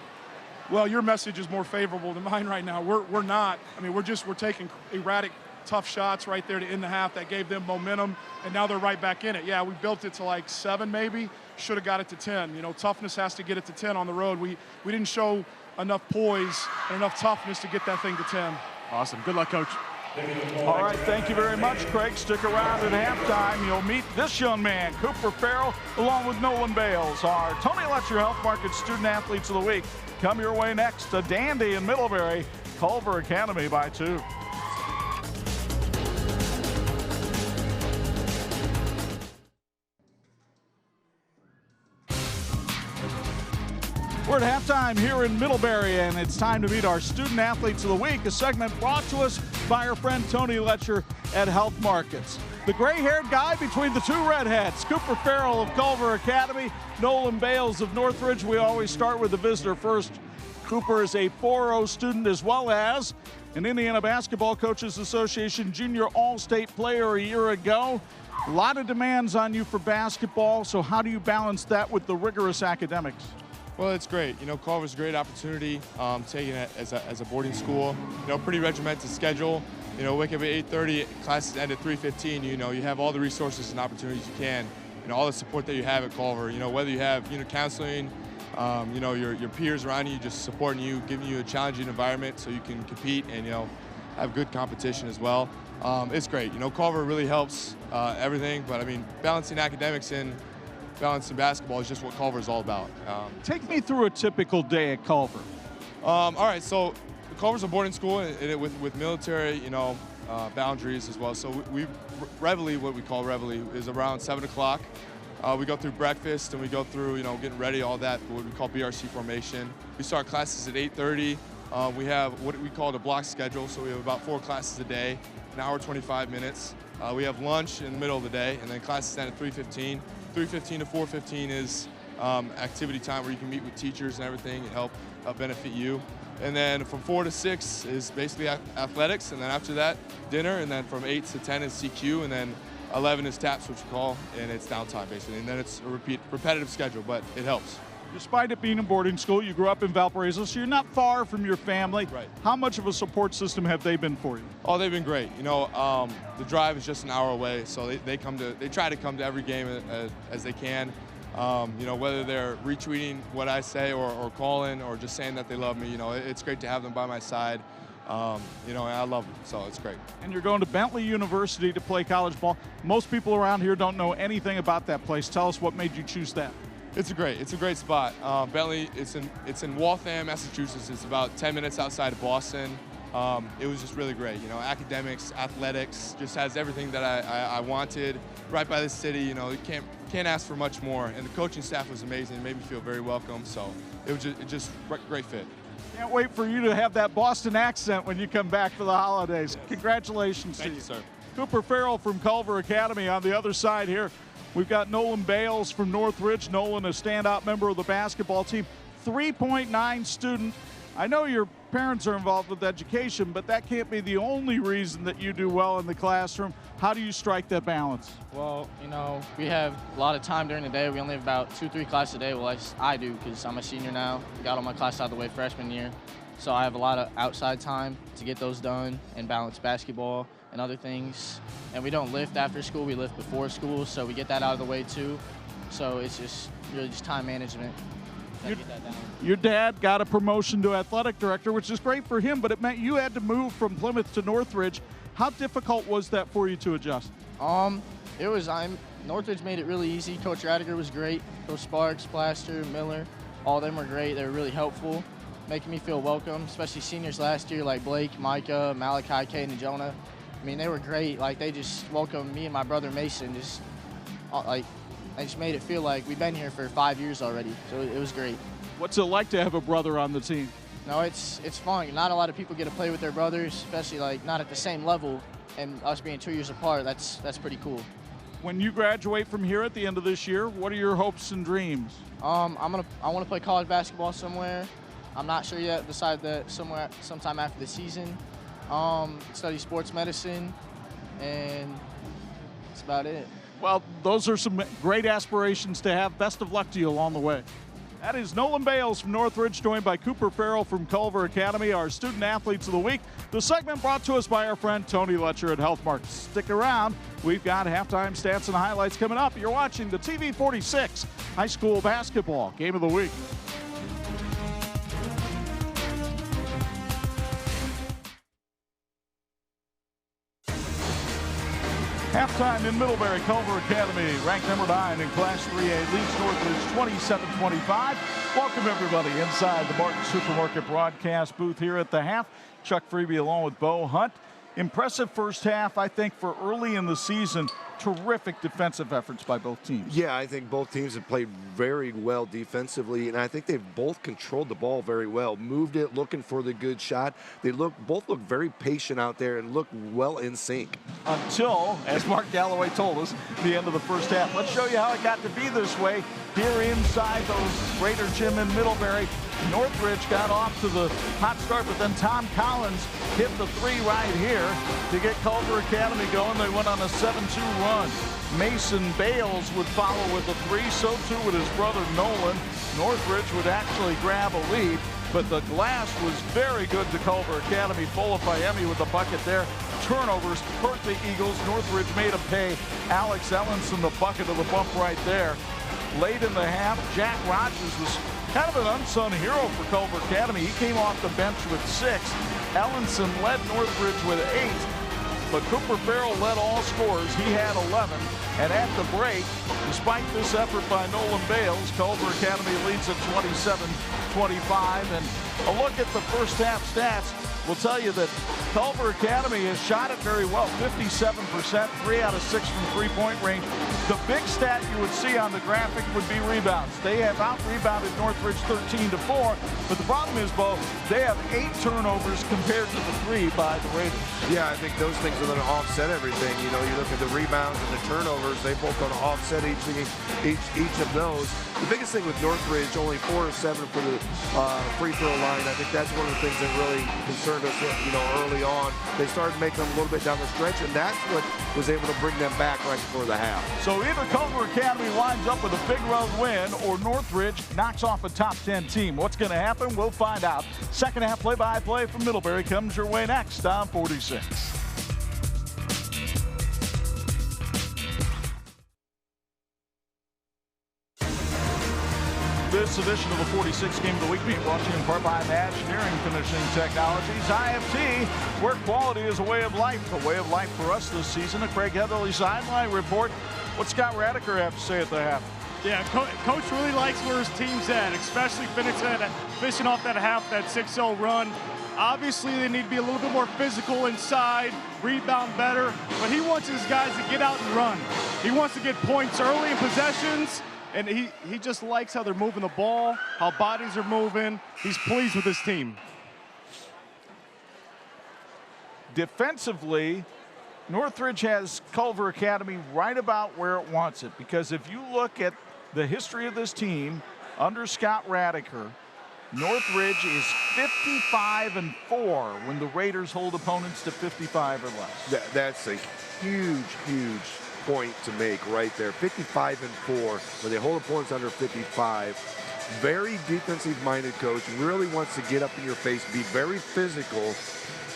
[SPEAKER 5] Well, your message is more favorable than mine right now. We're not. I mean, we're taking erratic, tough shots right there to end the half that gave them momentum, and now they're right back in it. Yeah, we built it to like 7 maybe. Should have got it to 10. You know, toughness has to get it to 10 on the road. We didn't show enough poise and enough toughness to get that thing to 10.
[SPEAKER 3] Awesome. Good luck, Coach.
[SPEAKER 1] All right, thank you very much, Craig. Stick around at halftime. You'll meet this young man, Cooper Farrell, along with Nolan Bales, our Tony Letcher Health Market Student Athletes of the Week. Come your way next to Dandy in Middlebury, Culver Academy by 2. We're at halftime here in Middlebury, and it's time to meet our Student Athletes of the Week, a segment brought to us by our friend Tony Letcher at Health Markets. The gray-haired guy between the 2 redheads, Cooper Farrell of Culver Academy, Nolan Bales of Northridge. We always start with the visitor first. Cooper is a 4.0 student as well as an Indiana Basketball Coaches Association Junior All-State player a year ago. A lot of demands on you for basketball, so how do you balance that with the rigorous academics?
[SPEAKER 7] Well, it's great. You know, Culver's a great opportunity, taking it as a boarding school. You know, pretty regimented schedule. You know, wake up at 8:30, classes end at 3:15. You know, you have all the resources and opportunities you can. You know, all the support that you have at Culver. You know, whether you have, counseling, you know, your peers around you just supporting you, giving you a challenging environment so you can compete and, have good competition as well. It's great. You know, Culver really helps everything, but I mean, balancing academics and balancing basketball is just what Culver is all about.
[SPEAKER 1] Take me through a typical day at Culver.
[SPEAKER 7] All right, so Culver's a boarding school with military, boundaries as well. So Reveille, what we call Reveille, is around 7 o'clock. We go through breakfast and we go through, getting ready, all that, what we call BRC formation. We start classes at 8:30. We have what we call a block schedule, so we have about 4 classes a day, an hour, 25 minutes. We have lunch in the middle of the day, and then classes end at 3:15. 3:15 to 4:15 is activity time where you can meet with teachers and everything and help benefit you. And then from 4 to 6 is basically athletics, and then after that, dinner, and then from 8 to 10 is CQ, and then 11 is TAPS, which we call, and it's downtime basically. And then it's a repetitive schedule, but it helps.
[SPEAKER 1] Despite it being a boarding school, you grew up in Valparaiso, so you're not far from your family.
[SPEAKER 7] Right.
[SPEAKER 1] How much of a support system have they been for you?
[SPEAKER 7] Oh, they've been great. The drive is just an hour away, so they try to come to every game as they can. Whether they're retweeting what I say or calling or just saying that they love me, it's great to have them by my side. And I love them, so it's great.
[SPEAKER 1] And you're going to Bentley University to play college ball. Most people around here don't know anything about that place. Tell us what made you choose that.
[SPEAKER 7] It's a great spot. Bentley, it's in Waltham, Massachusetts. It's about 10 minutes outside of Boston. It was just really great. Academics, athletics, just has everything that I wanted. Right by the city, you can't ask for much more. And the coaching staff was amazing. It made me feel very welcome. So it was just great fit.
[SPEAKER 1] Can't wait for you to have that Boston accent when you come back for the holidays. Yes. Congratulations.
[SPEAKER 7] Thank you, sir.
[SPEAKER 1] Cooper Farrell from Culver Academy on the other side here. We've got Nolan Bales from Northridge. Nolan, a standout member of the basketball team, 3.9 student. I know your parents are involved with education, but that can't be the only reason that you do well in the classroom. How do you strike that balance?
[SPEAKER 8] Well, we have a lot of time during the day. We only have about 2-3 classes a day. Well, I do because I'm a senior now. Got all my classes out of the way freshman year. So I have a lot of outside time to get those done and balance basketball and other things. And we don't lift after school, we lift before school, so we get that out of the way too. So it's just really just time management. I get that down.
[SPEAKER 1] Your dad got a promotion to athletic director, which is great for him, but it meant you had to move from Plymouth to Northridge. How difficult was that for you to adjust?
[SPEAKER 8] It was. Northridge made it really easy. Coach Radiger was great. Coach Sparks, Plaster, Miller, all of them were great. They were really helpful, making me feel welcome, especially seniors last year like Blake, Micah, Malachi, Caden, and Jonah. I mean, they were great. Like, they just welcomed me and my brother Mason. They just made it feel like we've been here for 5 years already. So it was great.
[SPEAKER 1] What's it like to have a brother on the team?
[SPEAKER 8] No, it's fun. Not a lot of people get to play with their brothers, especially like not at the same level. And us being 2 years apart, that's pretty cool.
[SPEAKER 1] When you graduate from here at the end of this year, what are your hopes and dreams?
[SPEAKER 8] I want to play college basketball somewhere. I'm not sure yet. Decide that sometime after the season. Study sports medicine, and that's about it.
[SPEAKER 1] Well, those are some great aspirations to have. Best of luck to you along the way. That is Nolan Bales from Northridge, joined by Cooper Farrell from Culver Academy, our Student Athletes of the Week. The segment brought to us by our friend Tony Letcher at Health Marks. Stick around. We've got halftime stats and highlights coming up. You're watching the TV 46 High School Basketball Game of the Week. Halftime in Middlebury, Culver Academy, ranked number 9 in Class 3A, leads Northridge 27-25. Welcome everybody inside the Martin Supermarket broadcast booth here at the half. Chuck Freeby along with Bo Hunt. Impressive first half, I think, for early in the season. Terrific defensive efforts by both teams.
[SPEAKER 2] Yeah, I think both teams have played very well defensively, and I think they've both controlled the ball very well. Moved it, looking for the good shot. They both look very patient out there and look well in sync.
[SPEAKER 1] Until, as Mark Galloway told us, the end of the first half. Let's show you how it got to be this way. Here inside those Raider Gym in Middlebury, Northridge got off to the hot start, but then Tom Collins hit the three right here to get Culver Academy going. They went on a 7-2 run. Mason Bales would follow with a three, so too would his brother Nolan. Northridge would actually grab a lead, but the glass was very good to Culver Academy. Folafayemi with the bucket there. Turnovers hurt the Eagles. Northridge made a pay. Alex Ellenson, the bucket of the bump right there. Late in the half, Jack Rogers was kind of an unsung hero for Culver Academy. He came off the bench with 6. Ellenson led Northridge with 8. But Cooper Farrell led all scorers. He had 11. And at the break, despite this effort by Nolan Bales, Culver Academy leads at 27-25. And a look at the first half stats will tell you that Culver Academy has shot it very well, 57%, 3 out of 6 from three-point range. The big stat you would see on the graphic would be rebounds. They have out-rebounded Northridge 13-4, but the problem is, Bo, they have 8 turnovers compared to the 3 by the Raiders.
[SPEAKER 2] Yeah, I think those things are going to offset everything. You know, you look at the rebounds and the turnovers, they both going to offset each of those. The biggest thing with Northridge, only 4 of 7 for the free throw line. I think that's one of the things that really concerned us, you know, early on. They started making them a little bit down the stretch, and that's what was able to bring them back right before the half.
[SPEAKER 1] So either Culver Academy lines up with a big road win, or Northridge knocks off a top 10 team. What's going to happen? We'll find out. Second half play-by-play from Middlebury comes your way next on 46. This edition of the 46 Game of the Week being brought to you in part by Engineering Finishing Technologies. IFT, where quality is a way of life. A way of life for us this season. A Craig Heatherly sideline report. What Scott Radiker have to say at the half?
[SPEAKER 3] Yeah, Coach really likes where his team's at, especially finishing off that half, that 6-0 run. Obviously, they need to be a little bit more physical inside, rebound better, but he wants his guys to get out and run. He wants to get points early in possessions, and he just likes how they're moving the ball, how bodies are moving. He's pleased with his team.
[SPEAKER 1] Defensively, Northridge has Culver Academy right about where it wants it, because if you look at the history of this team under Scott Radiker, Northridge is 55-4 when the Raiders hold opponents to 55 or less.
[SPEAKER 2] That's a huge, huge point to make right there. 55-4 when they hold opponents under 55. Very defensive-minded coach, really wants to get up in your face, be very physical.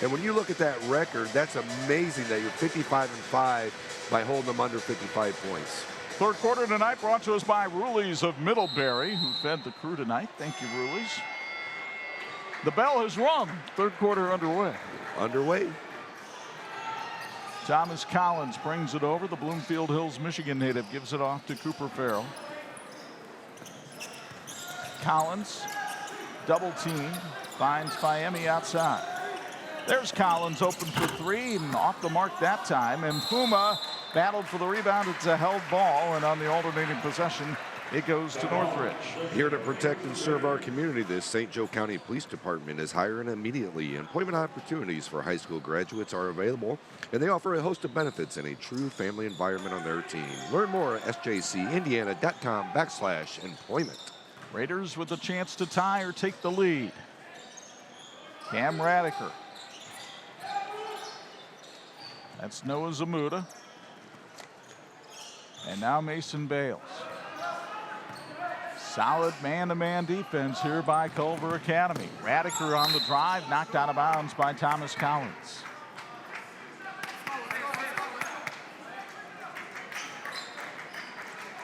[SPEAKER 2] And when you look at that record, that's amazing that you're 55-5 by holding them under 55 points.
[SPEAKER 1] Third quarter tonight brought to us by Rulies of Middlebury, who fed the crew tonight. Thank you, Rulies. The bell has rung. Third quarter underway. Thomas Collins brings it over. The Bloomfield Hills, Michigan native gives it off to Cooper Farrell. Collins, double teamed, finds Miami outside. There's Collins open for three and off the mark that time. And Puma battled for the rebound. It's a held ball, and on the alternating possession, it goes to Northridge.
[SPEAKER 2] Here to protect and serve our community, the St. Joe County Police Department is hiring immediately. Employment opportunities for high school graduates are available, and they offer a host of benefits and a true family environment on their team. Learn more at sjcindiana.com/employment.
[SPEAKER 1] Raiders with a chance to tie or take the lead. Cam Radiker. That's Noah Zamuda. And now Mason Bales. Solid man-to-man defense here by Culver Academy. Radiker on the drive, knocked out of bounds by Thomas Collins.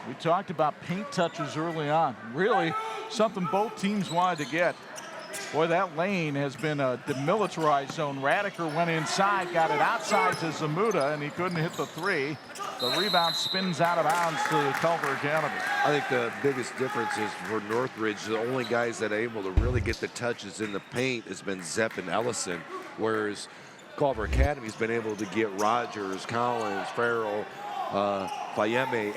[SPEAKER 1] We talked about paint touches early on. Really something both teams wanted to get. Boy, that lane has been a demilitarized zone. Radiker went inside, got it outside to Zamuda, and he couldn't hit the three. The rebound spins out of bounds to Culver Academy.
[SPEAKER 2] I think the biggest difference is for Northridge, the only guys that are able to really get the touches in the paint has been Zepp and Ellison, whereas Culver Academy's been able to get Rogers, Collins, Farrell, Fayeme.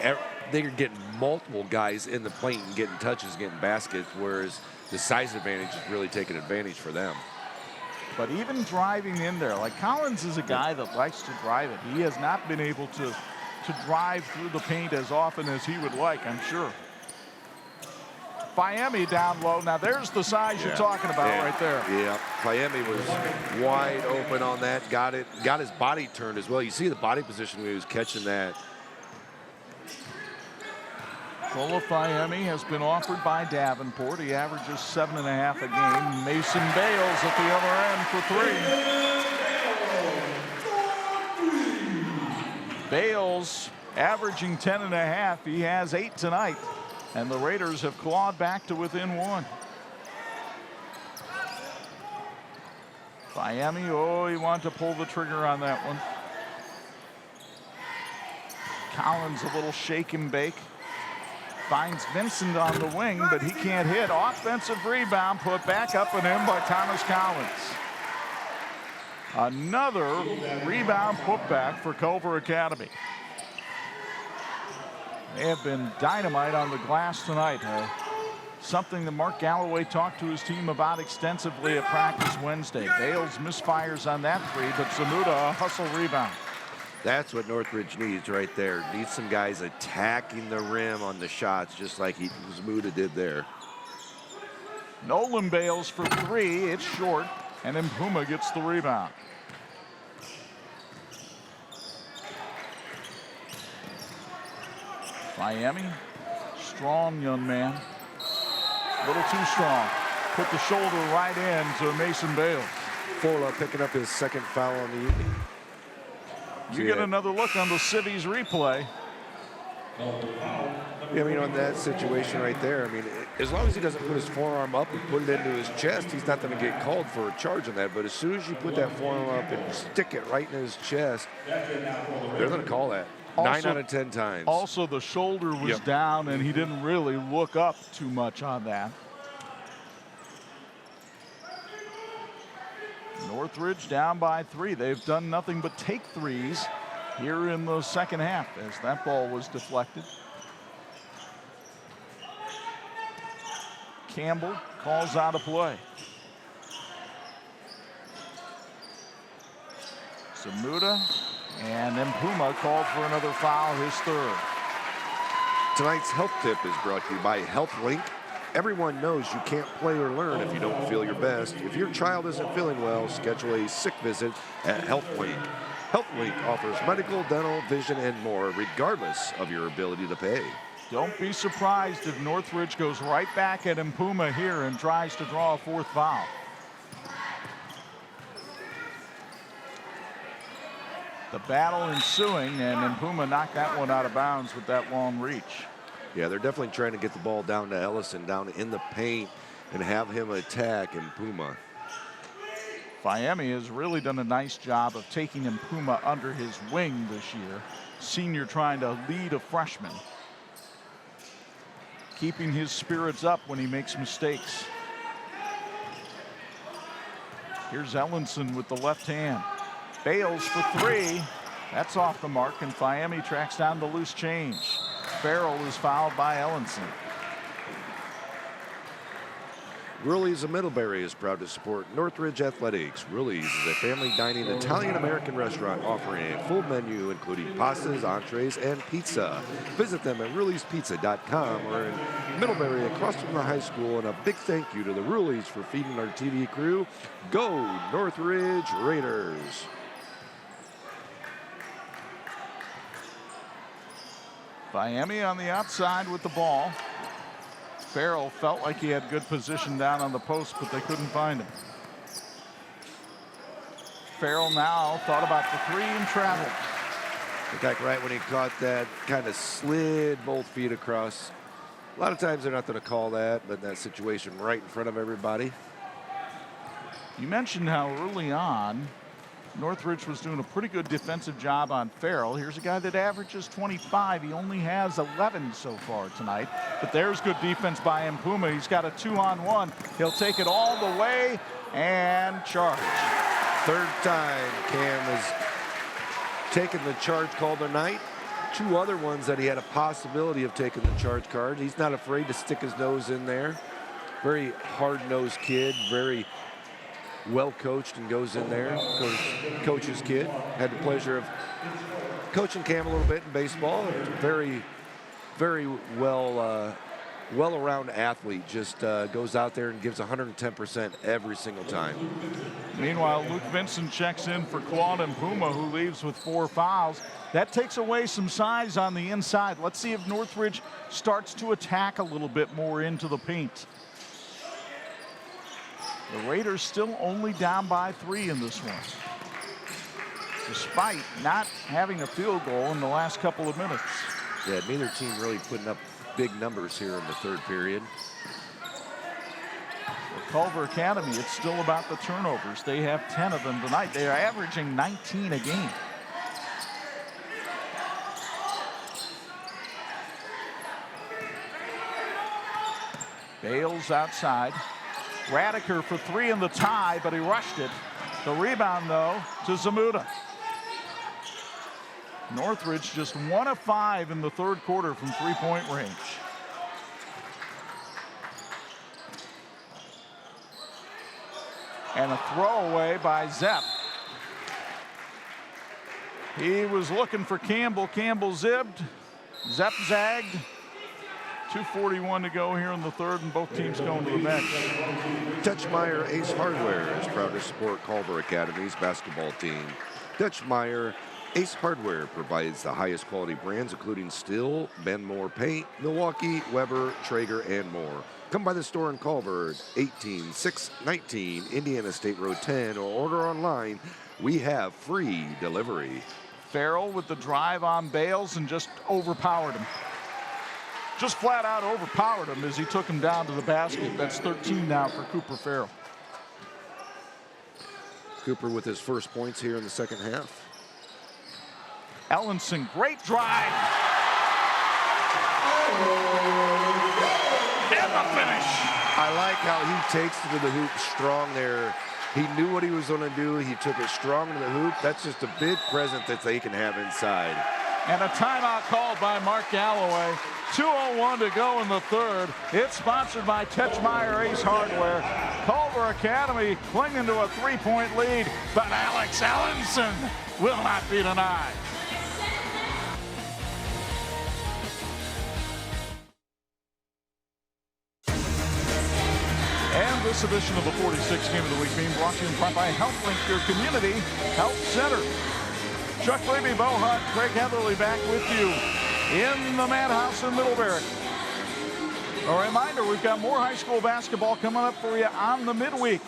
[SPEAKER 2] They're getting multiple guys in the paint and getting touches, getting baskets, whereas the size advantage is really taking advantage for them.
[SPEAKER 1] But even driving in there, like Collins is a guy that likes to drive it. He has not been able to drive through the paint as often as he would like, I'm sure. Miami down low. Now there's the size you're talking about right there.
[SPEAKER 2] Yeah, Miami was wide open on that. Got his body turned as well. You see the body position when he was catching that.
[SPEAKER 1] Lola Miami has been offered by Davenport. He averages 7.5 a game. Mason Bales at the other end for three. Bales averaging 10.5. He has 8 tonight. And the Raiders have clawed back to within 1. Miami, he wanted to pull the trigger on that one. Collins a little shake and bake. Finds Vincent on the wing, but he can't hit. Offensive rebound put back up and in by Thomas Collins. Another rebound putback for Culver Academy. They have been dynamite on the glass tonight. Something that Mark Galloway talked to his team about extensively at practice Wednesday. Bales misfires on that three, but Zamuda a hustle rebound.
[SPEAKER 2] That's what Northridge needs right there. Needs some guys attacking the rim on the shots, just like Zamuda did there.
[SPEAKER 1] Nolan Bales for three. It's short, and then Puma gets the rebound. Miami, strong young man. A little too strong. Put the shoulder right in to Mason Bales.
[SPEAKER 2] Fola picking up his second foul on the evening.
[SPEAKER 1] You get another look on the Cities replay.
[SPEAKER 2] I mean, on that situation right there, I mean, as long as he doesn't put his forearm up and put it into his chest, he's not going to get called for a charge on that. But as soon as you put that forearm up and stick it right in his chest, they're going to call that. Also, 9 out of 10 times.
[SPEAKER 1] Also, the shoulder was down, and he didn't really look up too much on that. Northridge down by 3. They've done nothing but take threes here in the second half as that ball was deflected. Campbell calls out a play. Zamuda and then Puma called for another foul, his third.
[SPEAKER 2] Tonight's health tip is brought to you by HealthLink. Everyone knows you can't play or learn if you don't feel your best. If your child isn't feeling well, schedule a sick visit at HealthLink. HealthLink offers medical, dental, vision, and more, regardless of your ability to pay.
[SPEAKER 1] Don't be surprised if Northridge goes right back at Puma here and tries to draw a fourth foul. The battle ensuing, and Puma knocked that one out of bounds with that long reach.
[SPEAKER 2] Yeah, they're definitely trying to get the ball down to Ellison, down in the paint, and have him attack Puma.
[SPEAKER 1] Miami has really done a nice job of taking Puma under his wing this year. Senior trying to lead a freshman, keeping his spirits up when he makes mistakes. Here's Ellenson with the left hand. Bales for three. That's off the mark, and Miami tracks down the loose change. Farrell is fouled by Ellenson.
[SPEAKER 2] Rulli's of Middlebury is proud to support Northridge Athletics. Rulli's is a family dining Italian-American restaurant offering a full menu including pastas, entrees, and pizza. Visit them at rullispizza.com or in Middlebury across from the high school. And a big thank you to the Rulli's for feeding our TV crew. Go Northridge Raiders!
[SPEAKER 1] Miami on the outside with the ball. Farrell felt like he had good position down on the post, but they couldn't find him. Farrell now thought about the three and traveled.
[SPEAKER 2] In fact, right when he caught that, kind of slid both feet across. A lot of times they're not going to call that, but in that situation right in front of everybody.
[SPEAKER 1] You mentioned how early on Northridge was doing a pretty good defensive job on Farrell. Here's a guy that averages 25. He only has 11 so far tonight. But there's good defense by Puma. He's got a 2-on-1. He'll take it all the way and charge.
[SPEAKER 2] Third time Cam has taken the charge call tonight. Two other ones that he had a possibility of taking the charge card. He's not afraid to stick his nose in there. Very hard-nosed kid, very well coached, and goes in there. Coach's kid. Had the pleasure of coaching Cam a little bit in baseball. Very, very well-around athlete. Just goes out there and gives 110% every single time.
[SPEAKER 1] Meanwhile, Luke Vincent checks in for Claude Puma, who leaves with 4 fouls. That takes away some size on the inside. Let's see if Northridge starts to attack a little bit more into the paint. The Raiders still only down by 3 in this one, despite not having a field goal in the last couple of minutes.
[SPEAKER 2] Yeah, neither team really putting up big numbers here in the third period.
[SPEAKER 1] For Culver Academy, it's still about the turnovers. They have 10 of them tonight. They are averaging 19 a game. Bales outside. Radiker for 3 in the tie, but he rushed it. The rebound, though, to Zamuda. Northridge just 1 of 5 in the third quarter from three-point range. And a throwaway by Zepp. He was looking for Campbell. Campbell zipped. Zepp zagged. 2:41 to go here in the third, and both teams going to the bench.
[SPEAKER 2] Dutchmeyer Ace Hardware is proud to support Culver Academy's basketball team. Dutchmeyer Ace Hardware provides the highest quality brands, including Stihl, Benmore Paint, Milwaukee, Weber, Traeger, and more. Come by the store in Culver, 18619 Indiana State Road 10, or order online. We have free delivery.
[SPEAKER 1] Farrell with the drive on Bales and just overpowered him. Just flat out overpowered him as he took him down to the basket. That's 13 now for Cooper Farrell.
[SPEAKER 2] Cooper with his first points here in the second half.
[SPEAKER 1] Ellenson, great drive. And the finish.
[SPEAKER 2] I like how he takes it to the hoop strong there. He knew what he was going to do. He took it strong to the hoop. That's just a big present that they can have inside.
[SPEAKER 1] And a timeout called by Mark Galloway. 2:01 to go in the third. It's sponsored by Tetchmeyer Ace Hardware. Culver Academy clinging to a 3-point lead, but Alex Ellenson will not be denied. And this edition of the 46 Game of the Week being brought to you in part by HealthLink, your community health center. Chuck Raby, Bo Hutt, Craig Heatherly back with you in the Madhouse in Middlebury. A reminder, we've got more high school basketball coming up for you on the midweek.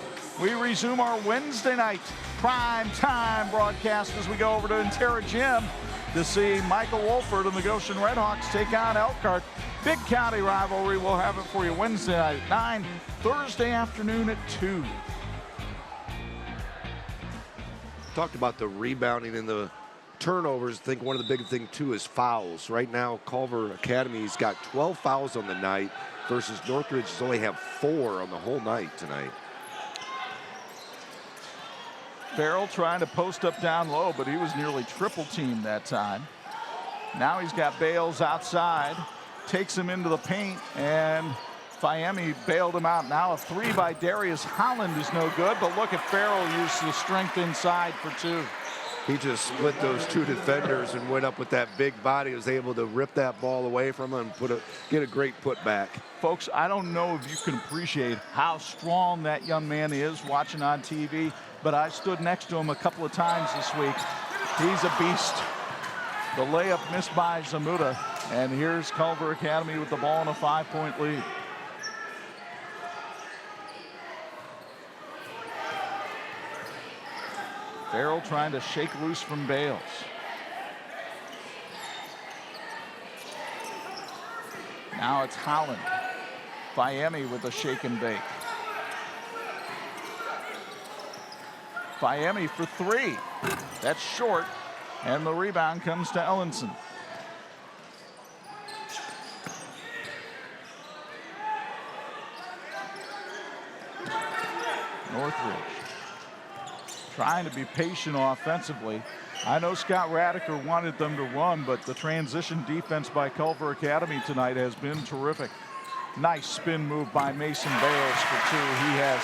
[SPEAKER 1] We resume our Wednesday night prime time broadcast as we go over to Intera Gym to see Michael Wolford and the Goshen Redhawks take on Elkhart. Big county rivalry. We'll have it for you Wednesday night at 9, Thursday afternoon at 2.
[SPEAKER 2] Talked about the rebounding and the turnovers. I think one of the big things, too, is fouls. Right now, Culver Academy's got 12 fouls on the night versus Northridge has only have 4 on the whole night tonight.
[SPEAKER 1] Farrell trying to post up down low, but he was nearly triple teamed that time. Now he's got Bales outside, takes him into the paint, and Fiemme bailed him out. Now a 3 by Darius Holland is no good, but look at Farrell use the strength inside for 2.
[SPEAKER 2] He just split those 2 defenders and went up with that big body, was able to rip that ball away from him and get a great putback.
[SPEAKER 1] Folks, I don't know if you can appreciate how strong that young man is watching on TV, but I stood next to him a couple of times this week. He's a beast. The layup missed by Zamuda, and here's Culver Academy with the ball in a 5-point lead. Farrell trying to shake loose from Bales. Now it's Holland. Fiemme with a shake and bake. Fiemme for 3. That's short, and the rebound comes to Ellenson. Northridge trying to be patient offensively. I know Scott Radiker wanted them to run, but the transition defense by Culver Academy tonight has been terrific. Nice spin move by Mason Bales for 2. He has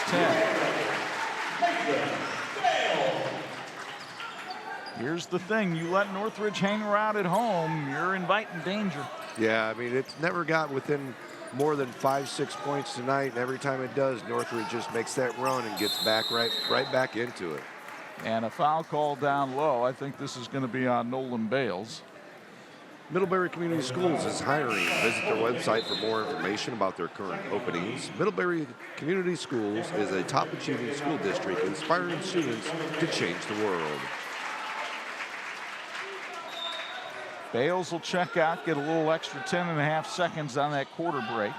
[SPEAKER 1] 10. Here's the thing, you let Northridge hang around at home, you're inviting danger.
[SPEAKER 2] Yeah, I mean, it's never got within more than 5-6 points tonight, and every time it does, Northridge just makes that run and gets back right back into it.
[SPEAKER 1] And a foul call down low. I think this is going to be on Nolan Bales.
[SPEAKER 2] Middlebury Community Schools is hiring. Visit their website for more information about their current openings. Middlebury Community Schools is a top-achieving school district inspiring students to change the world.
[SPEAKER 1] Bales will check out, get a little extra 10.5 seconds on that quarter break.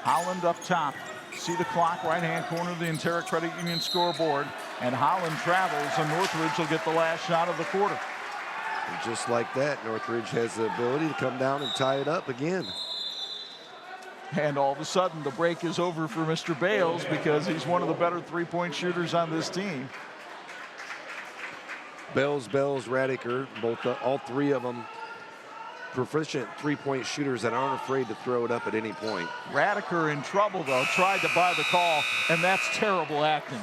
[SPEAKER 1] Holland up top. See the clock, right-hand corner of the Intera Credit Union scoreboard. And Holland travels, and Northridge will get the last shot of the quarter.
[SPEAKER 2] And just like that, Northridge has the ability to come down and tie it up again.
[SPEAKER 1] And all of a sudden, the break is over for Mr. Bales because he's one of the better three-point shooters on this team.
[SPEAKER 2] Bales, Radiker, all 3 of them proficient three-point shooters that aren't afraid to throw it up at any point.
[SPEAKER 1] Radiker in trouble, though, tried to buy the call, and that's terrible acting.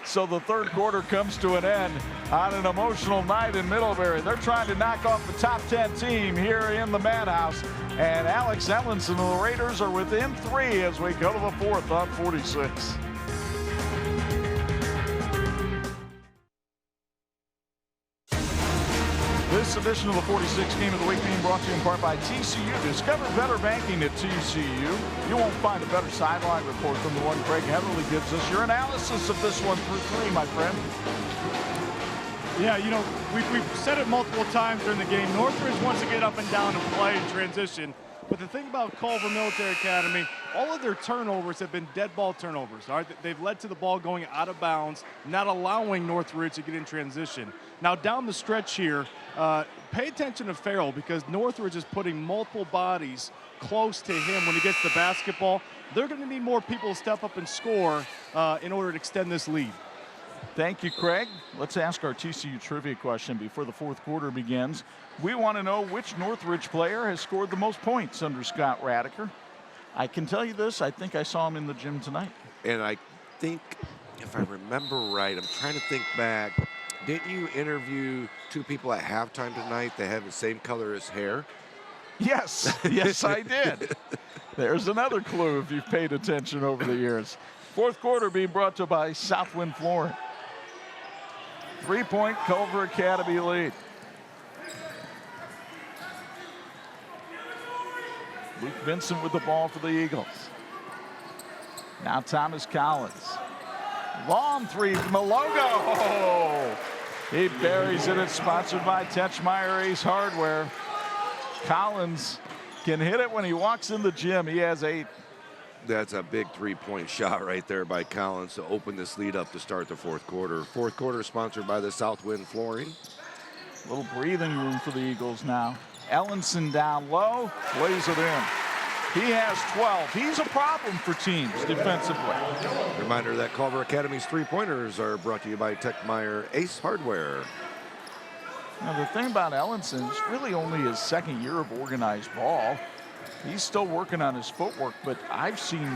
[SPEAKER 1] So the third quarter comes to an end on an emotional night in Middlebury. They're trying to knock off the top 10 team here in the Madhouse. And Alex Ellenson and the Raiders are within 3 as we go to the 4th on 46. This edition of the 46 Game of the Week being brought to you in part by TCU. Discover better banking at TCU. You won't find a better sideline report than the one Craig Heatherly gives us. Your analysis of this one through 3, my friend.
[SPEAKER 3] Yeah, you know, we've said it multiple times during the game. Northridge wants to get up and down and play and transition. But the thing about Culver Military Academy, all of their turnovers have been dead ball turnovers. All right? They've led to the ball going out of bounds, not allowing Northridge to get in transition. Now, down the stretch here, pay attention to Farrell because Northridge is putting multiple bodies close to him when he gets the basketball. They're going to need more people to step up and score in order to extend this lead.
[SPEAKER 1] Thank you, Craig. Let's ask our TCU trivia question before the 4th quarter begins. We want to know which Northridge player has scored the most points under Scott Radiker. I can tell you this, I think I saw him in the gym tonight.
[SPEAKER 2] And I think, if I remember right, I'm trying to think back, didn't you interview 2 people at halftime tonight that have the same color as hair?
[SPEAKER 1] Yes, yes, I did. There's another clue if you've paid attention over the years. 4th quarter being brought to you by Southwind Flooring. 3-point Culver Academy lead. Luke Vincent with the ball for the Eagles. Now Thomas Collins. Long three from the logo. Oh, he buries it. It's sponsored by Tetschmeyer Ace Hardware. Collins can hit it when he walks in the gym. He has 8.
[SPEAKER 2] That's a big three-point shot right there by Collins to open this lead up to start the fourth quarter. Fourth quarter sponsored by the Southwind Flooring.
[SPEAKER 1] A little breathing room for the Eagles now. Ellenson down low, lays it in. He has 12. He's a problem for teams defensively.
[SPEAKER 2] Reminder that Culver Academy's three-pointers are brought to you by Techmeyer Ace Hardware.
[SPEAKER 1] Now, the thing about Ellenson is really only his second year of organized ball. He's still working on his footwork, but I've seen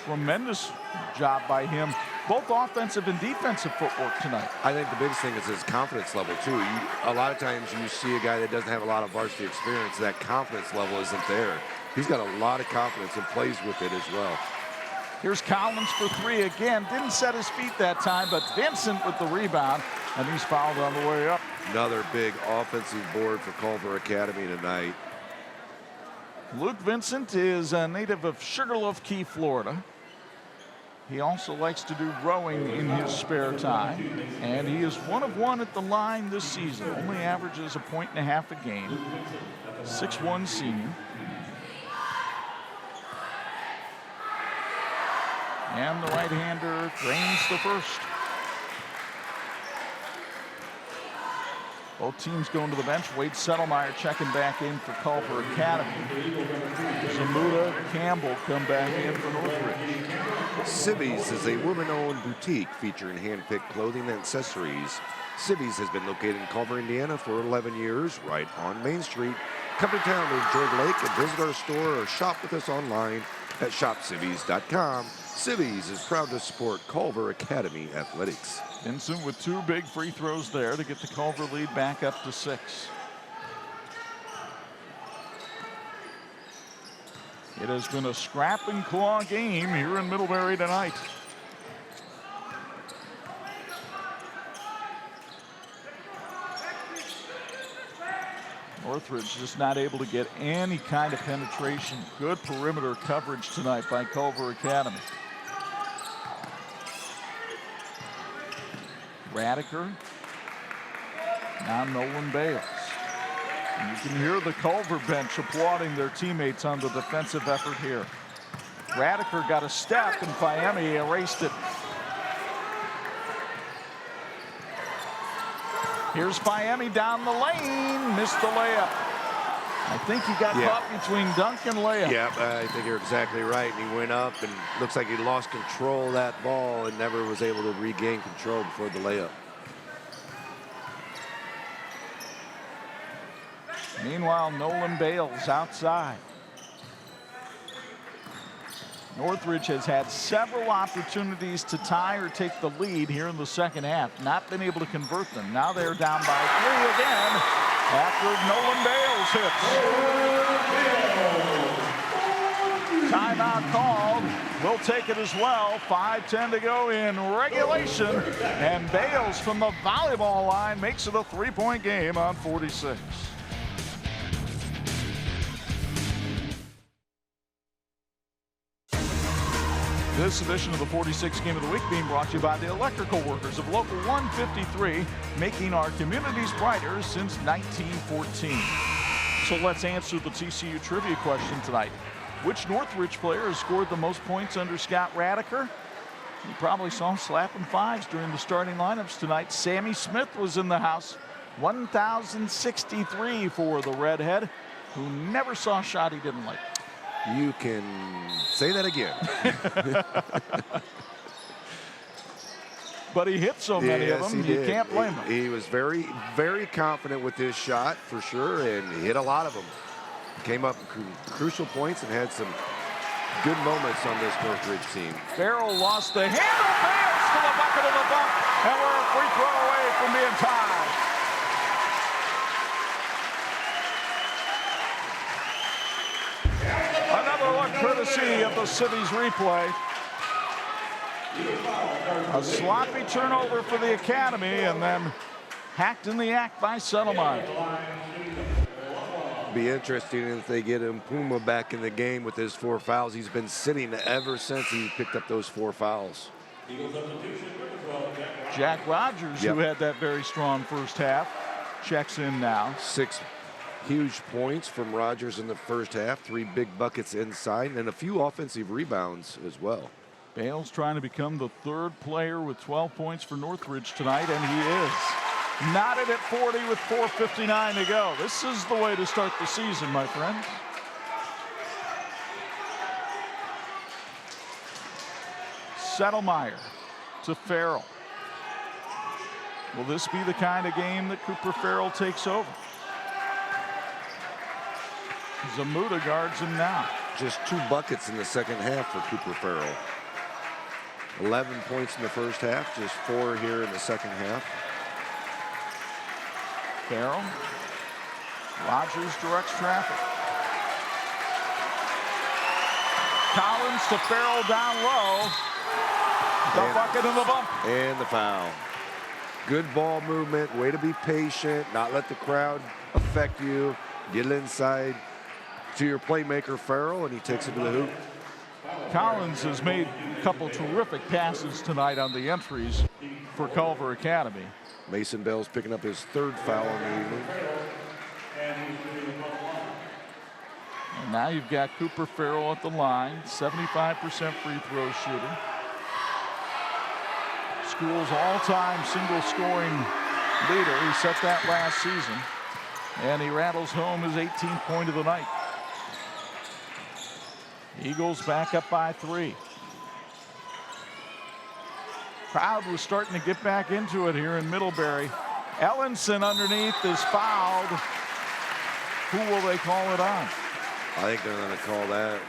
[SPEAKER 1] tremendous job by him, both offensive and defensive footwork tonight.
[SPEAKER 2] I think the biggest thing is his confidence level, too. A lot of times you see a guy that doesn't have a lot of varsity experience, that confidence level isn't there. He's got a lot of confidence and plays with it as well.
[SPEAKER 1] Here's Collins for 3 again. Didn't set his feet that time, but Vincent with the rebound, and he's fouled on the way up.
[SPEAKER 2] Another big offensive board for Culver Academy tonight.
[SPEAKER 1] Luke Vincent is a native of Sugarloaf Key, Florida. He also likes to do rowing in his spare time, and he is 1 of 1 at the line this season. Only averages 1.5 points a game. 6'1" senior. And the right-hander drains the first. Both teams going to the bench. Wade Settlemeyer checking back in for Culver Academy. Zamuda, Campbell come back in for Northridge.
[SPEAKER 2] Civvies is a woman-owned boutique featuring hand-picked clothing and accessories. Civvies has been located in Culver, Indiana for 11 years, right on Main Street. Come to town to enjoy the lake and visit our store or shop with us online at shopcivvies.com. Civvies is proud to support Culver Academy Athletics.
[SPEAKER 1] Vincent with 2 big free throws there to get the Culver lead back up to 6. It has been a scrap and claw game here in Middlebury tonight. Northridge just not able to get any kind of penetration. Good perimeter coverage tonight by Culver Academy. Radiker. Now Nolan Bales. And you can hear the Culver bench applauding their teammates on the defensive effort here. Radiker got a step and Miami erased it. Here's Miami down the lane, missed the layup. I think he got caught between dunk and layup.
[SPEAKER 2] Yeah, I think you're exactly right. And he went up and looks like he lost control of that ball and never was able to regain control before the layup.
[SPEAKER 1] Meanwhile, Nolan Bales outside. Northridge has had several opportunities to tie or take the lead here in the second half. Not been able to convert them. Now they're down by 3 again after Nolan Bales hits. Timeout called. We'll take it as well. 5:10 to go in regulation. And Bales from the volleyball line makes it a 3-point game on 46. This edition of the 46 Game of the Week being brought to you by the electrical workers of Local 153, making our communities brighter since 1914. So let's answer the TCU trivia question tonight. Which Northridge player has scored the most points under Scott Radiker? You probably saw him slapping 5s during the starting lineups tonight. Sammy Smith was in the house. 1,063 for the redhead, who never saw a shot he didn't like.
[SPEAKER 2] You can say that again.
[SPEAKER 1] But he hit so many of them, you can't blame him.
[SPEAKER 2] He was very, very confident with his shot, for sure, and he hit a lot of them. Came up crucial points and had some good moments on this Northridge team.
[SPEAKER 1] Farrell lost the handle, Bales to the bucket of the bump, and we're a free throw away from being tied. Another one courtesy of the City's replay. A sloppy turnover for the Academy, and then hacked in the act by Settlemeyer.
[SPEAKER 2] Be interesting if they get Mpuma back in the game with his 4 fouls. He's been sitting ever since he picked up those 4 fouls.
[SPEAKER 1] Jack Rogers, who had that very strong first half, checks in now.
[SPEAKER 2] 6 huge points from Rogers in the first half, 3 big buckets inside, and a few offensive rebounds as well.
[SPEAKER 1] Bales trying to become the 3rd player with 12 points for Northridge tonight, and he is. Knotted at 40 with 4:59 to go. This is the way to start the season, my friends. Settlemeyer to Farrell. Will this be the kind of game that Cooper Farrell takes over? Zamuda guards him now.
[SPEAKER 2] Just 2 buckets in the second half for Cooper Farrell. 11 points in the first half, just 4 here in the second half.
[SPEAKER 1] Farrell. Rogers directs traffic. Collins to Farrell down low. The bucket and the bump.
[SPEAKER 2] And the foul. Good ball movement, way to be patient, not let the crowd affect you. Get it inside to your playmaker, Farrell, and he takes it to the hoop.
[SPEAKER 1] Collins has made a couple terrific passes tonight on the entries for Culver Academy.
[SPEAKER 2] Mason Bell's picking up his 3rd foul in the evening.
[SPEAKER 1] And now you've got Cooper Farrell at the line, 75% free throw shooter. School's all-time single-scoring leader. He set that last season. And he rattles home his 18th point of the night. Eagles back up by 3. Crowd was starting to get back into it here in Middlebury. Ellenson underneath is fouled. Who will they call it on?
[SPEAKER 2] I think they're going to call that.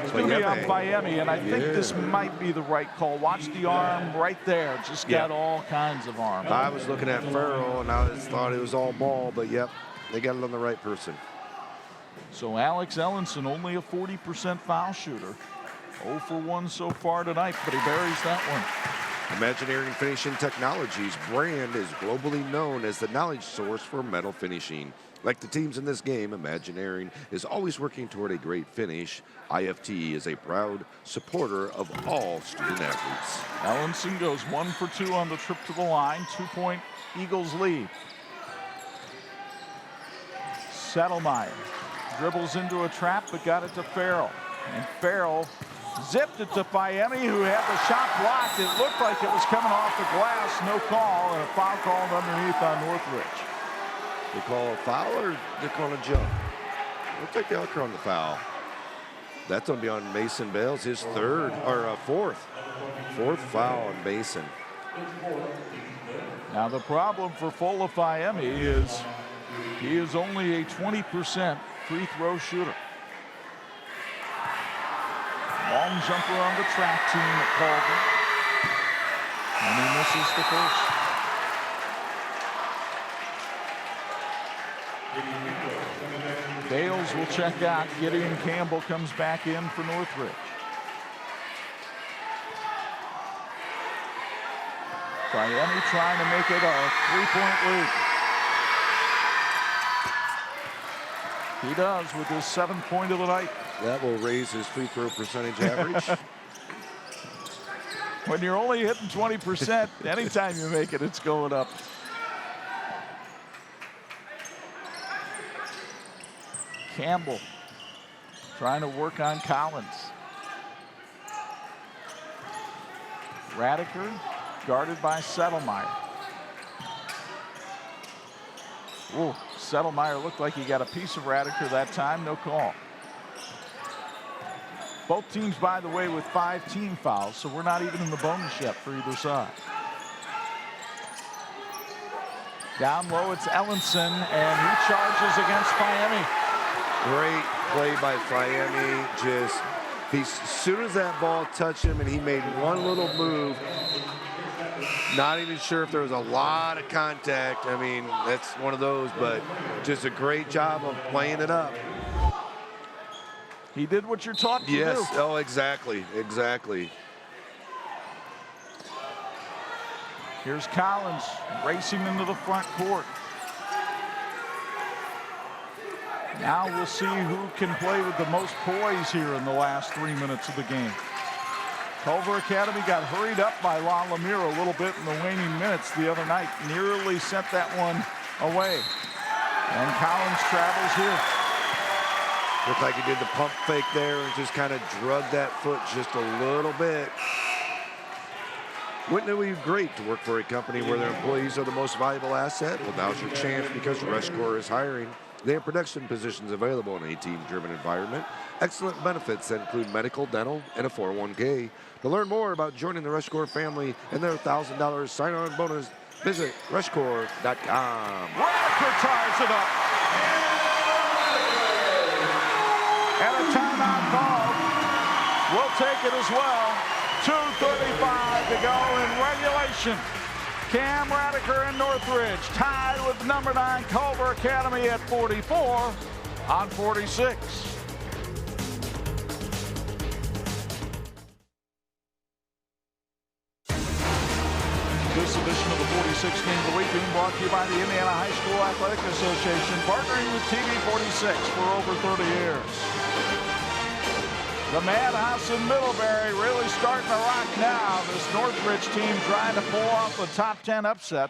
[SPEAKER 1] It's going to be on Miami, and I think this might be the right call. Watch the arm right there. Just got all kinds of arm.
[SPEAKER 2] I was looking at Farrell, and I thought it was all ball, but yep, they got it on the right person.
[SPEAKER 1] So Alex Ellenson, only a 40% foul shooter. 0 for 1 so far tonight, but he buries that one.
[SPEAKER 2] Imagineering Finishing Technologies brand is globally known as the knowledge source for metal finishing. Like the teams in this game, Imagineering is always working toward a great finish. IFT is a proud supporter of all student athletes.
[SPEAKER 1] Ellenson goes 1 for 2 on the trip to the line. 2-point Eagles lead. Settlemeyer dribbles into a trap, but got it to Farrell. And Farrell zipped it to Miami, who had the shot blocked. It looked like it was coming off the glass. No call, and a foul called underneath on Northridge.
[SPEAKER 2] They call a foul or they call a jump? We'll take the outcome on the foul. That's going to be on Mason Bales, his 3rd or 4th foul on Mason.
[SPEAKER 1] Now the problem for Fola Miami is he is only a 20% free throw shooter. Long jumper on the track team at Culver. And he misses the first. Bales will check out. Gideon Campbell comes back in for Northridge. Miami trying to make it a 3-point lead. He does with his 7th point of the night.
[SPEAKER 2] That will raise his free throw percentage average.
[SPEAKER 1] When you're only hitting 20%, anytime you make it, it's going up. Campbell trying to work on Collins. Radiker guarded by Settlemeyer. Whoa, Settlemeyer looked like he got a piece of Radiker that time, no call. Both teams, by the way, with 5 team fouls, so we're not even in the bonus yet for either side. Down low, it's Ellenson, and he charges against Miami.
[SPEAKER 2] Great play by Miami. Just, as soon as that ball touched him and he made one little move, not even sure if there was a lot of contact. I mean, that's one of those, but just a great job of playing it up.
[SPEAKER 1] He did what you're taught to do.
[SPEAKER 2] Yes, oh, exactly, exactly.
[SPEAKER 1] Here's Collins racing into the front court. Now we'll see who can play with the most poise here in the last 3 minutes of the game. Culver Academy got hurried up by La Lemire a little bit in the waning minutes the other night. Nearly sent that one away. And Collins travels here.
[SPEAKER 2] Looked like he did the pump fake there and just kind of drugged that foot just a little bit. Wouldn't it be great to work for a company where their employees are the most valuable asset? Well, now's your chance because RushCore is hiring. They have production positions available in a team-driven environment. Excellent benefits that include medical, dental, and a 401k. To learn more about joining the RushCore family and their $1,000 sign-on bonus, visit rushcore.com.
[SPEAKER 1] Radiker ties it up. And a timeout called. We'll take it as well. 2:35 to go in regulation. Cam Radiker and Northridge tied with number 9 Culver Academy at 44 on 46. This edition of the 46 Game of the Week being brought to you by the Indiana High School Athletic Association, partnering with TV46 for over 30 years. The Madhouse in Middlebury really starting to rock now. This Northridge team trying to pull off a top 10 upset.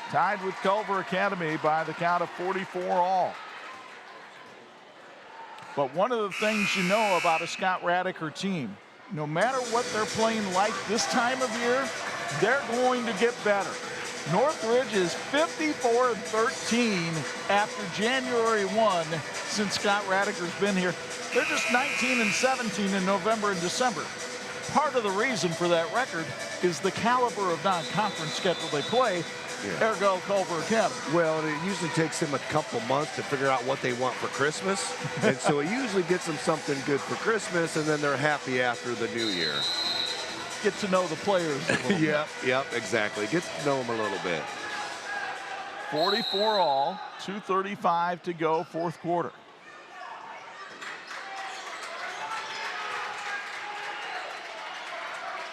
[SPEAKER 1] Tied with Culver Academy by the count of 44 all. But one of the things you know about a Scott Radiker team, no matter what they're playing like this time of year, they're going to get better. Northridge is 54-13 after January 1 since Scott Radiker's been here. They're just 19-17 in November and December. Part of the reason for that record is the caliber of non-conference schedule they play, ergo Culver Academy.
[SPEAKER 2] Well, it usually takes them a couple months to figure out what they want for Christmas. And so it usually gets them something good for Christmas, and then they're happy after the new year.
[SPEAKER 1] Get to know the players a little bit.
[SPEAKER 2] Yep, exactly. Gets to know them a little bit.
[SPEAKER 1] 44 all, 2:35 to go, fourth quarter.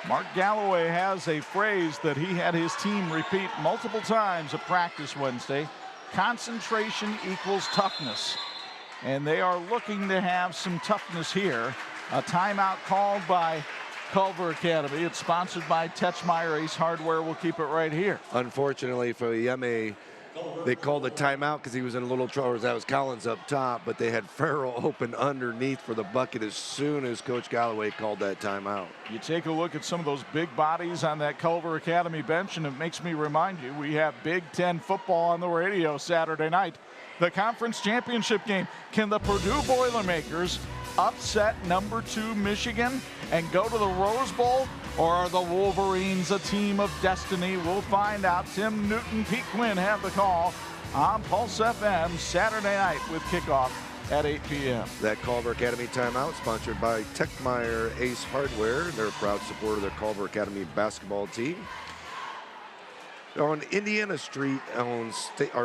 [SPEAKER 1] Mark Galloway has a phrase that he had his team repeat multiple times at practice Wednesday. Concentration equals toughness. And they are looking to have some toughness here. A timeout called by Culver Academy. It's sponsored by Tetchmeyer Ace Hardware. We'll keep it right here.
[SPEAKER 2] Unfortunately for Yeme, they called the timeout because he was in a little trouble. That was Collins up top, but they had Farrell open underneath for the bucket as soon as Coach Galloway called that timeout.
[SPEAKER 1] You take a look at some of those big bodies on that Culver Academy bench, and it makes me remind you, we have Big Ten football on the radio Saturday night. The conference championship game. Can the Purdue Boilermakers upset number 2 Michigan and go to the Rose Bowl? Or are the Wolverines a team of destiny? We'll find out. Tim Newton, Pete Quinn have the call on Pulse FM Saturday night with kickoff at 8 p.m.
[SPEAKER 2] That Culver Academy timeout sponsored by Techmeyer Ace Hardware. They're a proud supporter of the Culver Academy basketball team. On Indiana Street on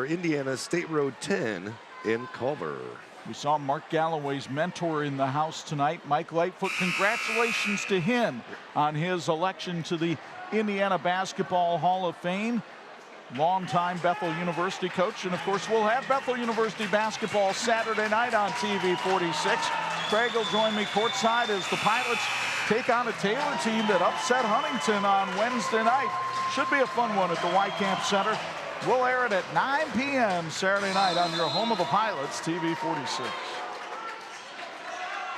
[SPEAKER 2] Indiana State Road 10 in Culver.
[SPEAKER 1] We saw Mark Galloway's mentor in the house tonight, Mike Lightfoot. Congratulations to him on his election to the Indiana Basketball Hall of Fame. Longtime Bethel University coach. And of course, we'll have Bethel University basketball Saturday night on TV 46. Craig will join me courtside as the Pilots take on a Taylor team that upset Huntington on Wednesday night. Should be a fun one at the Whitecamp Center. We'll air it at 9 p.m. Saturday night on your home of the Pilots, TV 46.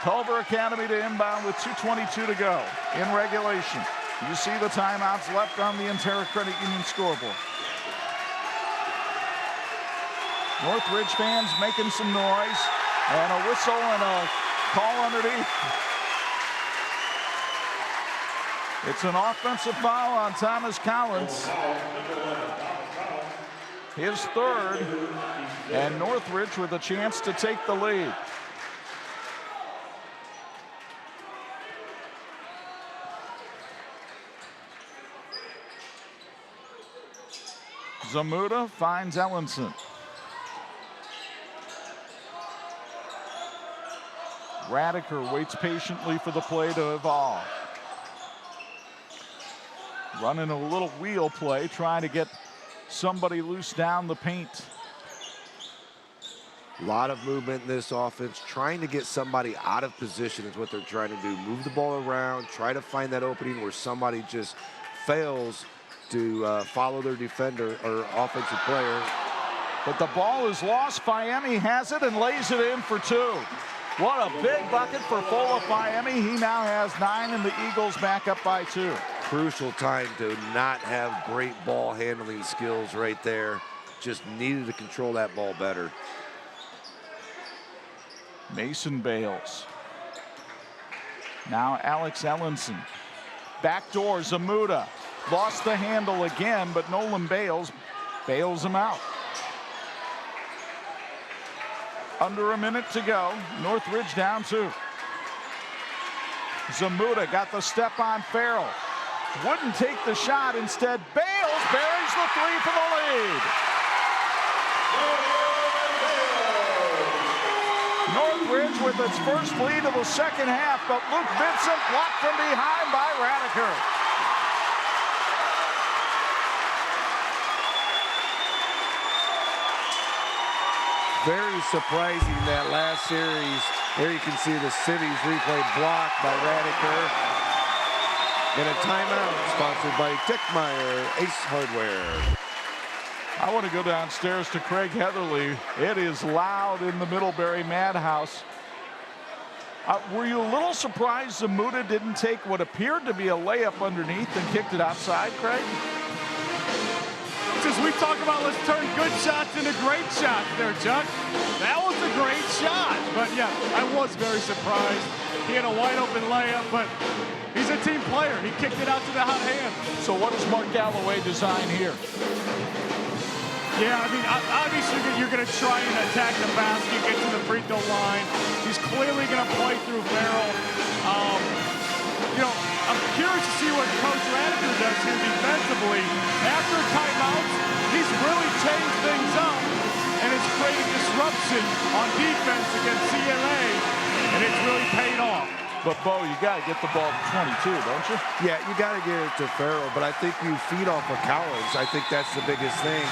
[SPEAKER 1] Culver Academy to inbound with 2:22 to go in regulation. You see the timeouts left on the Intera Credit Union scoreboard. Northridge fans making some noise, and a whistle and a call underneath. It's an offensive foul on Thomas Collins. His third, and Northridge with a chance to take the lead. Zamuda finds Ellenson. Radiker waits patiently for the play to evolve. Running a little wheel play, trying to get somebody loose down the paint.
[SPEAKER 2] A lot of movement in this offense. Trying to get somebody out of position is what they're trying to do. Move the ball around, try to find that opening where somebody just fails to follow their defender or offensive player.
[SPEAKER 1] But the ball is lost. Miami has it and lays it in for 2. What a big bucket for Fola Miami. He now has 9, and the Eagles back up by 2.
[SPEAKER 2] Crucial time to not have great ball handling skills right there. Just needed to control that ball better.
[SPEAKER 1] Mason Bales. Now Alex Ellenson. Backdoor Zamuda. Lost the handle again, but Nolan Bales bails him out. Under a minute to go. Northridge down 2. Zamuda got the step on Farrell. Wouldn't take the shot. Instead, Bales buries the 3 for the lead. Northridge with its first lead of the second half, but Luke Vincent blocked from behind by Radiker.
[SPEAKER 2] Very surprising that last series. There you can see the city's replay blocked by Radiker. And a timeout sponsored by Dickmeyer Ace Hardware.
[SPEAKER 1] I want to go downstairs to Craig Heatherly. It is loud in the Middlebury Madhouse. Were you a little surprised Zamuda didn't take what appeared to be a layup underneath and kicked it outside, Craig?
[SPEAKER 3] As we talk about, let's turn good shots into great shots there, Chuck. That was a great shot. But yeah, I was very surprised. He had a wide open layup, but he's a team player. He kicked it out to the hot hand.
[SPEAKER 1] So what does Mark Galloway design here?
[SPEAKER 3] Yeah, I mean, obviously you're going to try and attack the basket, get to the free throw line. He's clearly going to play through Farrell. You know, I'm curious to see what Coach Radiker does here defensively. After timeouts, he's really changed things up, and it's created disruption on defense against CLA, and it's really paid off.
[SPEAKER 1] But, Bo, you got to get the ball to 22, don't you?
[SPEAKER 2] Yeah, you got to get it to Farrell, but I think you feed off of Collins. I think that's the biggest thing.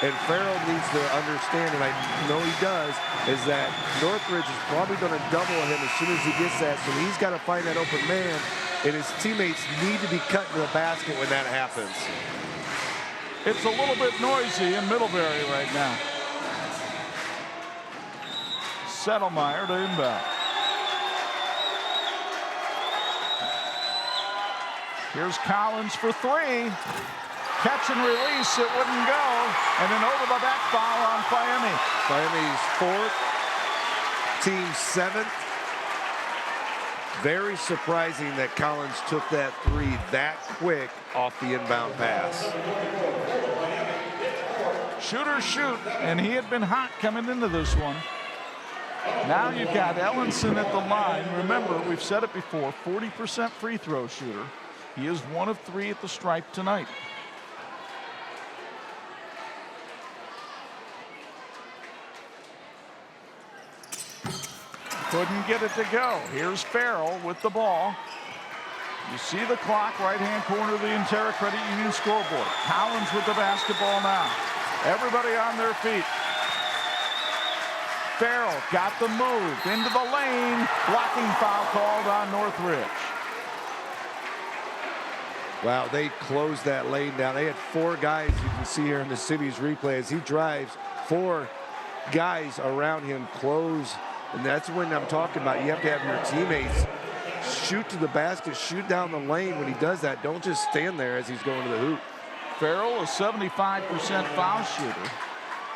[SPEAKER 2] And Farrell needs to understand, and I know he does, is that Northridge is probably going to double him as soon as he gets that. So he's got to find that open man, and his teammates need to be cut to the basket when that happens.
[SPEAKER 1] It's a little bit noisy in Middlebury right now. Settlemeyer to inbound. Here's Collins for 3. Catch and release, it wouldn't go. And an over-the-back foul on Miami.
[SPEAKER 2] Miami's 4th, team 7th. Very surprising that Collins took that 3 that quick off the inbound pass.
[SPEAKER 1] Shooters shoot, and he had been hot coming into this one. Now you've got Ellenson at the line. Remember, we've said it before, 40% free throw shooter. He is 1 of 3 at the stripe tonight. Couldn't get it to go. Here's Farrell with the ball. You see the clock, right-hand corner of the Intera Credit Union scoreboard. Collins with the basketball now. Everybody on their feet. Farrell got the move into the lane. Blocking foul called on Northridge.
[SPEAKER 2] Wow, they closed that lane down. They had 4 guys, you can see here in the city's replay, as he drives, 4 guys around him close. And that's when I'm talking about, you have to have your teammates shoot to the basket, shoot down the lane. When he does that, don't just stand there as he's going to the hoop.
[SPEAKER 1] Farrell, a 75% foul shooter,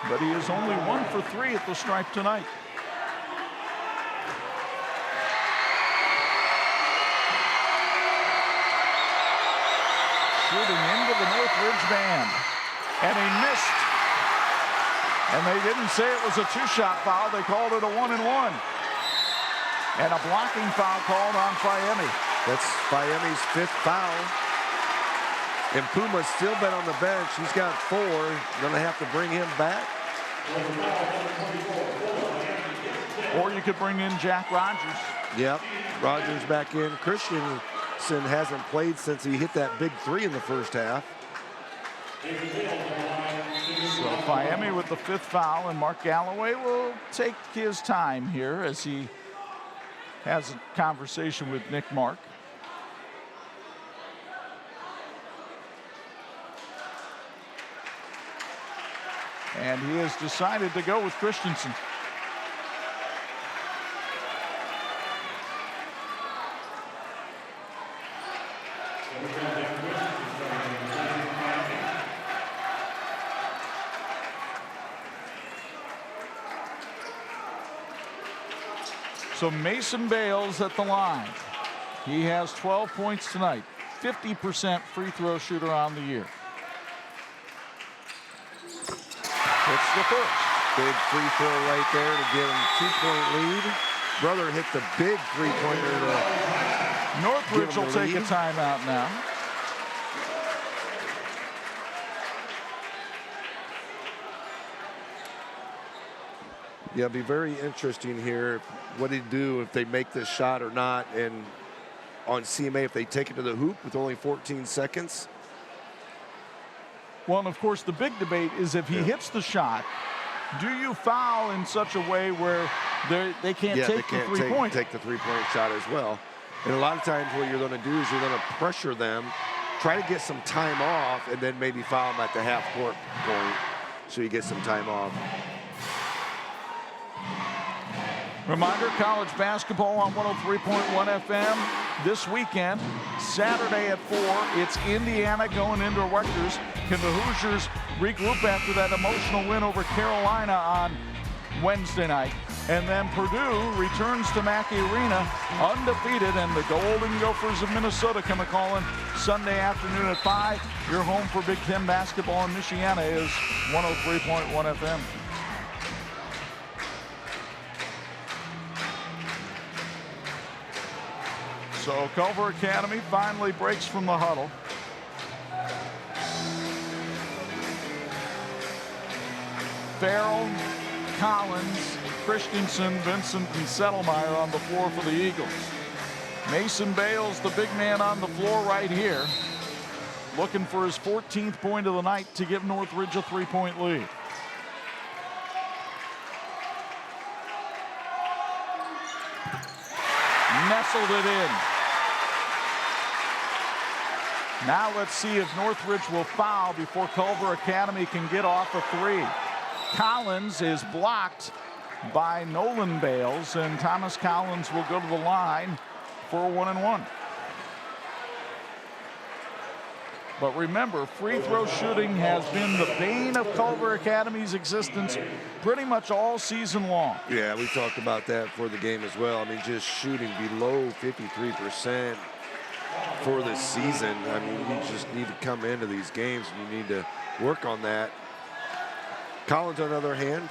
[SPEAKER 1] but he is only 1 for 3 at the stripe tonight. Shooting into the Northridge band, and he missed. And they didn't say it was a 2-shot foul. They called it a 1-and-1. And a blocking foul called on Miami.
[SPEAKER 2] That's Miami's 5th foul. And Puma's still been on the bench. He's got 4. Going to have to bring him back.
[SPEAKER 1] Or you could bring in Jack Rogers.
[SPEAKER 2] Yep, Rogers back in. Christensen hasn't played since he hit that big 3 in the first half.
[SPEAKER 1] So Miami with the 5th foul, and Mark Galloway will take his time here as he has a conversation with Nick Mark. And he has decided to go with Christensen. So Mason Bales at the line. He has 12 points tonight, 50% free throw shooter on the year.
[SPEAKER 2] It's the first. Big free throw right there to give him 2-point lead. Brother hit the big three-pointer to
[SPEAKER 1] Northridge will take a
[SPEAKER 2] lead.
[SPEAKER 1] timeout now.
[SPEAKER 2] Yeah, it'll be very interesting here what he'd do if they make this shot or not. And on CMA, if they take it to the hoop with only 14 seconds.
[SPEAKER 1] Well, and of course, the big debate is if he hits the shot, do you foul in such a way where they can't take the three-point?
[SPEAKER 2] Take the three-point shot as well. And a lot of times what you're going to do is you're going to pressure them, try to get some time off, and then maybe foul them at the half-court point so you get some time off.
[SPEAKER 1] Reminder, college basketball on 103.1 FM this weekend. Saturday at 4, it's Indiana going into Rutgers. Can the Hoosiers regroup after that emotional win over Carolina on Wednesday night? And then Purdue returns to Mackey Arena undefeated, and the Golden Gophers of Minnesota come a-calling Sunday afternoon at 5. Your home for Big Ten basketball in Michiana is 103.1 FM. So Culver Academy finally breaks from the huddle. Farrell, Collins, Christensen, Vincent, and Settlemeyer on the floor for the Eagles. Mason Bales, the big man on the floor right here, looking for his 14th point of the night to give Northridge a 3-point lead. Nestled it in. Now let's see if Northridge will foul before Culver Academy can get off a 3. Collins is blocked by Nolan Bales, and Thomas Collins will go to the line for a 1-and-1. But remember, free throw shooting has been the bane of Culver Academy's existence pretty much all season long.
[SPEAKER 2] Yeah, we talked about that for the game as well. I mean, just shooting below 53% for this season. I mean, you just need to come into these games and you need to work on that. Collins, on the other hand,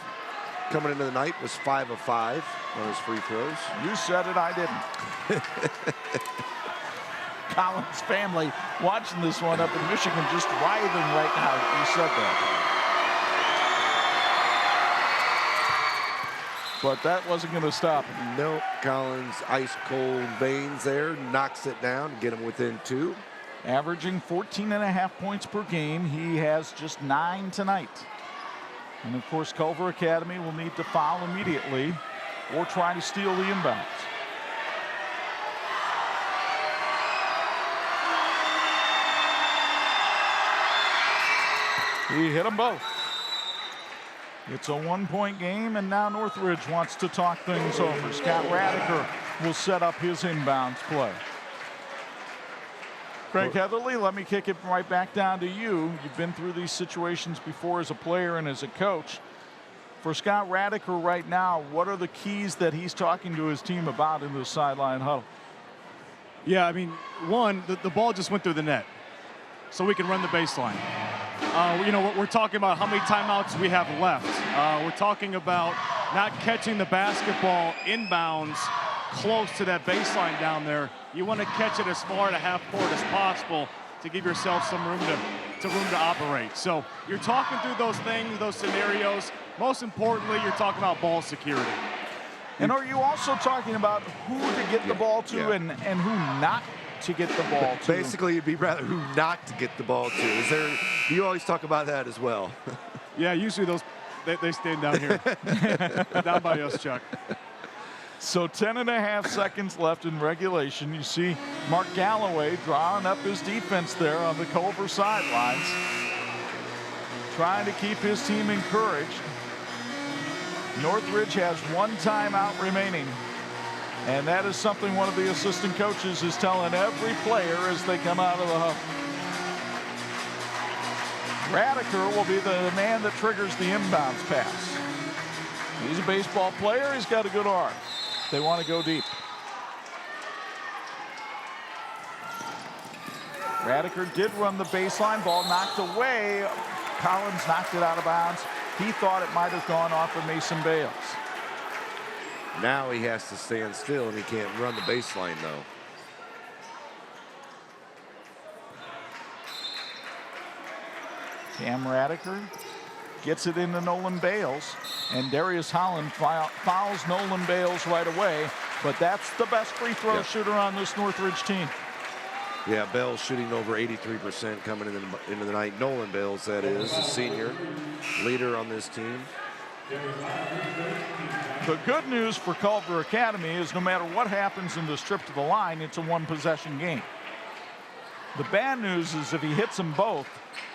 [SPEAKER 2] coming into the night was 5 of 5 on his free throws.
[SPEAKER 1] You said it, I didn't. Collins family watching this one up in Michigan just writhing right now. You said that. But that wasn't going to stop him.
[SPEAKER 2] Nope. Collins, ice cold veins there, knocks it down, get him within 2.
[SPEAKER 1] Averaging 14.5 points per game. He has just 9 tonight. And of course, Culver Academy will need to foul immediately or try to steal the inbounds. He hit them both. It's a 1-point game, and now Northridge wants to talk things over. Scott Radiker will set up his inbounds play. Craig Heatherly, let me kick it right back down to you. You've been through these situations before as a player and as a coach. For Scott Radiker right now, what are the keys that he's talking to his team about in the sideline huddle?
[SPEAKER 3] Yeah, I mean, one, the ball just went through the net, so we can run the baseline. You know, we're talking about how many timeouts we have left. We're talking about not catching the basketball inbounds close to that baseline down there. You want to catch it as far to half court as possible to give yourself some room to operate. So you're talking through those things, those scenarios. Most importantly, you're talking about ball security.
[SPEAKER 1] And are you also talking about who to get the ball to and who not to get the ball to?
[SPEAKER 2] Basically, it'd be rather who not to get the ball to. You always talk about that as well.
[SPEAKER 3] Yeah, usually they stand down here. Down by us, Chuck.
[SPEAKER 1] So 10.5 seconds left in regulation. You see Mark Galloway drawing up his defense there on the Culver sidelines, trying to keep his team encouraged. Northridge has 1 timeout remaining, and that is something one of the assistant coaches is telling every player as they come out of the huddle. Radiker will be the man that triggers the inbounds pass. He's a baseball player. He's got a good arm. They want to go deep. Radiker did run the baseline. Ball knocked away. Collins knocked it out of bounds. He thought it might have gone off of Mason Bales.
[SPEAKER 2] Now he has to stand still, and he can't run the baseline, though.
[SPEAKER 1] Cam Radiker gets it into Nolan Bales, and Darius Holland fouls Nolan Bales right away, but that's the best free throw shooter on this Northridge team.
[SPEAKER 2] Yeah, Bales shooting over 83% coming into the night. Nolan Bales, that is, the senior leader on this team.
[SPEAKER 1] The good news for Culver Academy is no matter what happens in this trip to the line, it's a 1-possession game. The bad news is if he hits them both,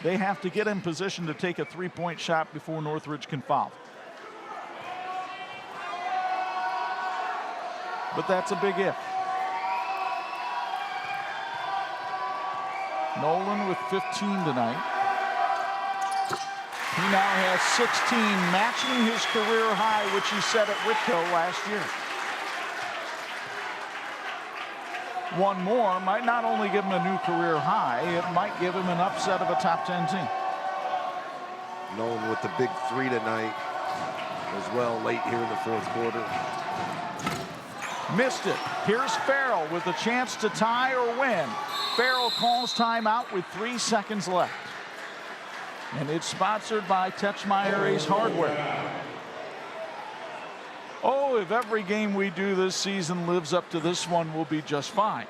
[SPEAKER 1] they have to get in position to take a 3-point shot before Northridge can foul. But that's a big if. Nolan with 15 tonight. He now has 16, matching his career high, which he set at Whitco last year. One more might not only give him a new career high, it might give him an upset of a top 10 team.
[SPEAKER 2] Nolan with the big 3 tonight as well, late here in the 4th quarter.
[SPEAKER 1] Missed it. Here's Farrell with a chance to tie or win. Farrell calls timeout with 3 seconds left. And it's sponsored by Tetchmeyer Ace Hardware. Oh, if every game we do this season lives up to this one, we'll be just fine.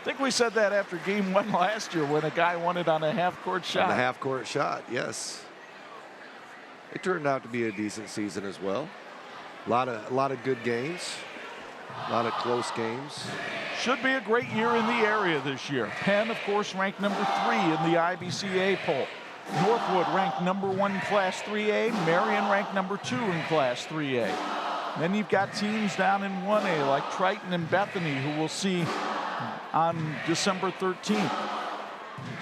[SPEAKER 1] I think we said that after game 1 last year when a guy won it on a half-court shot.
[SPEAKER 2] On the half-court shot, yes. It turned out to be a decent season as well. A lot of good games. A lot of close games.
[SPEAKER 1] Should be a great year in the area this year. Penn, of course, ranked number 3 in the IBCA poll. Northwood ranked number 1 in Class 3A. Marion ranked number 2 in Class 3A. Then you've got teams down in 1A like Triton and Bethany, who we'll see on December 13th.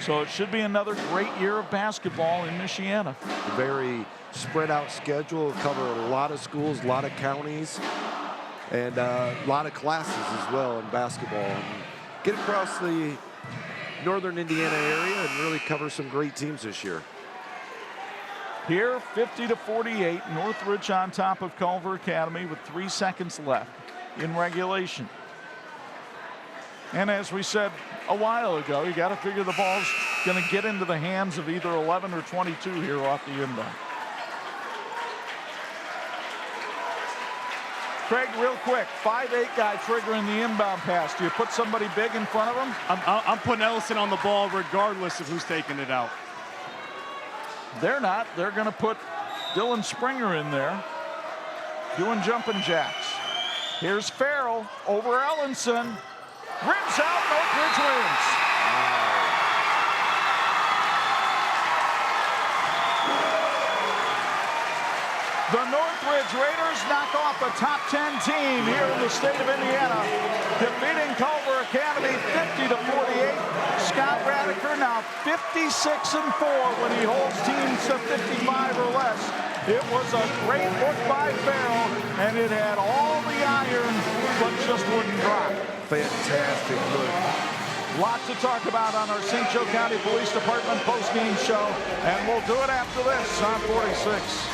[SPEAKER 1] So it should be another great year of basketball in Michiana.
[SPEAKER 2] A very spread out schedule, cover a lot of schools, a lot of counties, and a lot of classes as well in basketball. And get across the northern Indiana area and really cover some great teams this year.
[SPEAKER 1] Here, 50-48, Northridge on top of Culver Academy with 3 seconds left in regulation. And as we said a while ago, you got to figure the ball's going to get into the hands of either 11 or 22 here off the inbound. Craig, real quick, 5'8" guy triggering the inbound pass. Do you put somebody big in front of him?
[SPEAKER 3] I'm putting Ellison on the ball regardless of who's taking it out.
[SPEAKER 1] They're not. They're going to put Dylan Springer in there doing jumping jacks. Here's Farrell over Ellenson. Rims out, Northridge wins. The Northridge Raiders knock off a top 10 team here in the state of Indiana, defeating Culver Academy 50-48. Scott Radiker now 56-4 when he holds teams to 55 or less. It was a great look by Farrell, and it had all the iron, but just wouldn't drop.
[SPEAKER 2] Fantastic look.
[SPEAKER 1] Lot to talk about on our St. Joe County Police Department postgame show, and we'll do it after this on 46.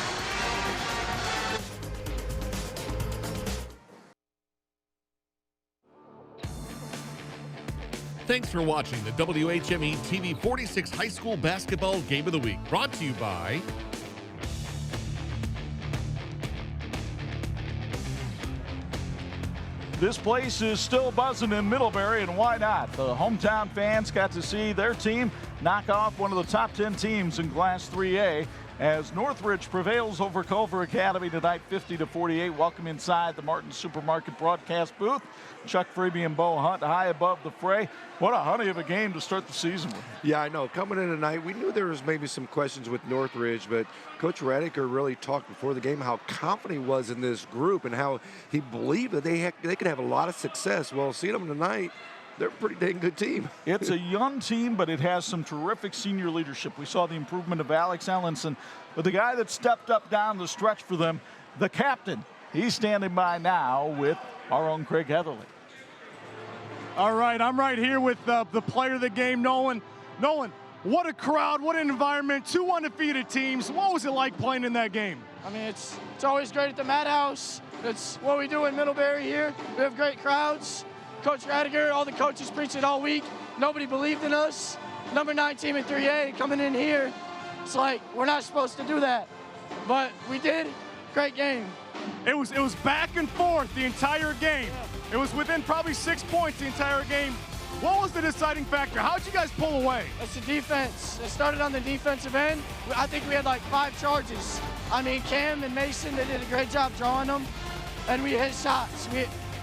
[SPEAKER 4] Thanks for watching the WHME TV 46 High School Basketball Game of the Week, brought to you by
[SPEAKER 1] This place is still buzzing in Middlebury, and why not? The hometown fans got to see their team knock off one of the top 10 teams in Class 3A as Northridge prevails over Culver Academy tonight 50-48. Welcome inside the Martin Supermarket broadcast booth. Chuck Freeby and Bo Hunt high above the fray. What a honey of a game to start the season with.
[SPEAKER 2] Yeah, I know. Coming in tonight, we knew there was maybe some questions with Northridge, but Coach Radiker really talked before the game how confident he was in this group and how he believed that they could have a lot of success. Well, seeing them tonight, they're a pretty dang good team.
[SPEAKER 1] It's a young team, but it has some terrific senior leadership. We saw the improvement of Alex Ellenson, but the guy that stepped up down the stretch for them, the captain, he's standing by now with our own Craig Heatherly.
[SPEAKER 3] All right, I'm right here with the player of the game, Nolan. Nolan, what a crowd, what an environment, 2 undefeated teams. What was it like playing in that game?
[SPEAKER 8] I mean, it's always great at the Madhouse. It's what we do in Middlebury here. We have great crowds. Coach Radiger, all the coaches preached it all week. Nobody believed in us. Number 9 team in 3A coming in here. It's like, we're not supposed to do that. But we did. Great game.
[SPEAKER 3] It was back and forth the entire game. It was within probably 6 points the entire game. What was the deciding factor? How did you guys pull away?
[SPEAKER 8] It's the defense. It started on the defensive end. I think we had like 5 charges. I mean, Cam and Mason, they did a great job drawing them. And we hit shots.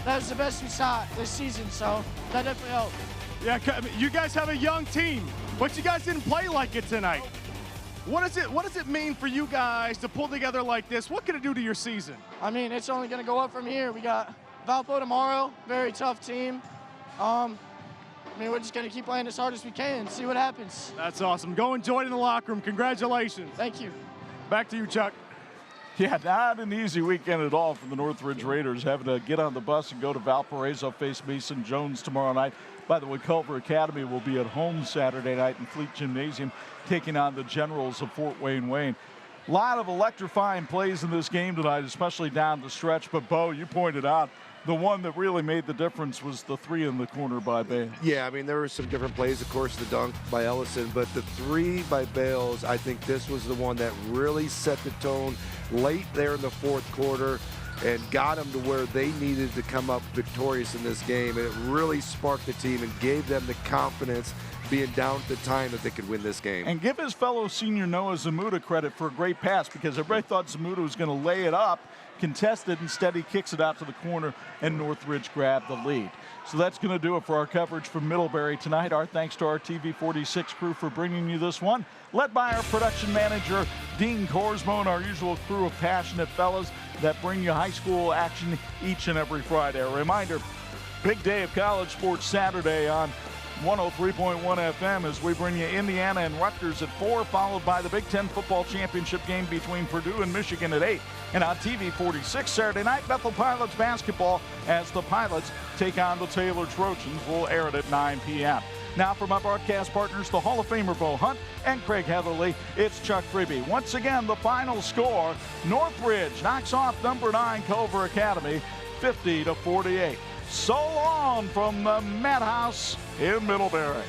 [SPEAKER 8] That was the best we shot this season, so that definitely helped.
[SPEAKER 3] Yeah, you guys have a young team, but you guys didn't play like it tonight. What does it mean for you guys to pull together like this? What can it do to your season?
[SPEAKER 8] I mean, it's only going to go up from here. We got Valpo tomorrow, very tough team. I mean, we're just going to keep playing as hard as we can, see what happens.
[SPEAKER 3] That's awesome. Go enjoy it in the locker room. Congratulations.
[SPEAKER 8] Thank you.
[SPEAKER 3] Back to you, Chuck.
[SPEAKER 1] Yeah, not an easy weekend at all for the Northridge Raiders, having to get on the bus and go to Valparaiso, face Mason Jones tomorrow night. By the way, Culver Academy will be at home Saturday night in Fleet Gymnasium, taking on the Generals of Fort Wayne. A lot of electrifying plays in this game tonight, especially down the stretch. But, Bo, you pointed out the one that really made the difference was the 3 in the corner by Bales.
[SPEAKER 2] Yeah, I mean, there were some different plays, of course, the dunk by Ellison, but the 3 by Bales, I think this was the one that really set the tone late there in the fourth quarter and got them to where they needed to come up victorious in this game. And it really sparked the team and gave them the confidence being down at the time that they could win this game.
[SPEAKER 1] And give his fellow senior Noah Zamuda credit for a great pass, because everybody thought Zamuda was going to lay it up, contested. Instead, he kicks it out to the corner, and Northridge grabbed the lead. So that's going to do it for our coverage from Middlebury tonight. Our thanks to our TV46 crew for bringing you this one, led by our production manager, Dean Korsmo, and our usual crew of passionate fellas that bring you high school action each and every Friday. A reminder, big day of college sports Saturday on 103.1 FM as we bring you Indiana and Rutgers at 4, followed by the Big Ten football championship game between Purdue and Michigan at 8. And on TV46 Saturday night, Bethel Pilots basketball as the Pilots take on the Taylor Trojans. We'll air it at 9 p.m. Now for my broadcast partners, the Hall of Famer Bo Hunt and Craig Heatherly, it's Chuck Freeby. Once again, the final score, Northridge knocks off number 9 Culver Academy 50-48. So long from the Madhouse in Middlebury.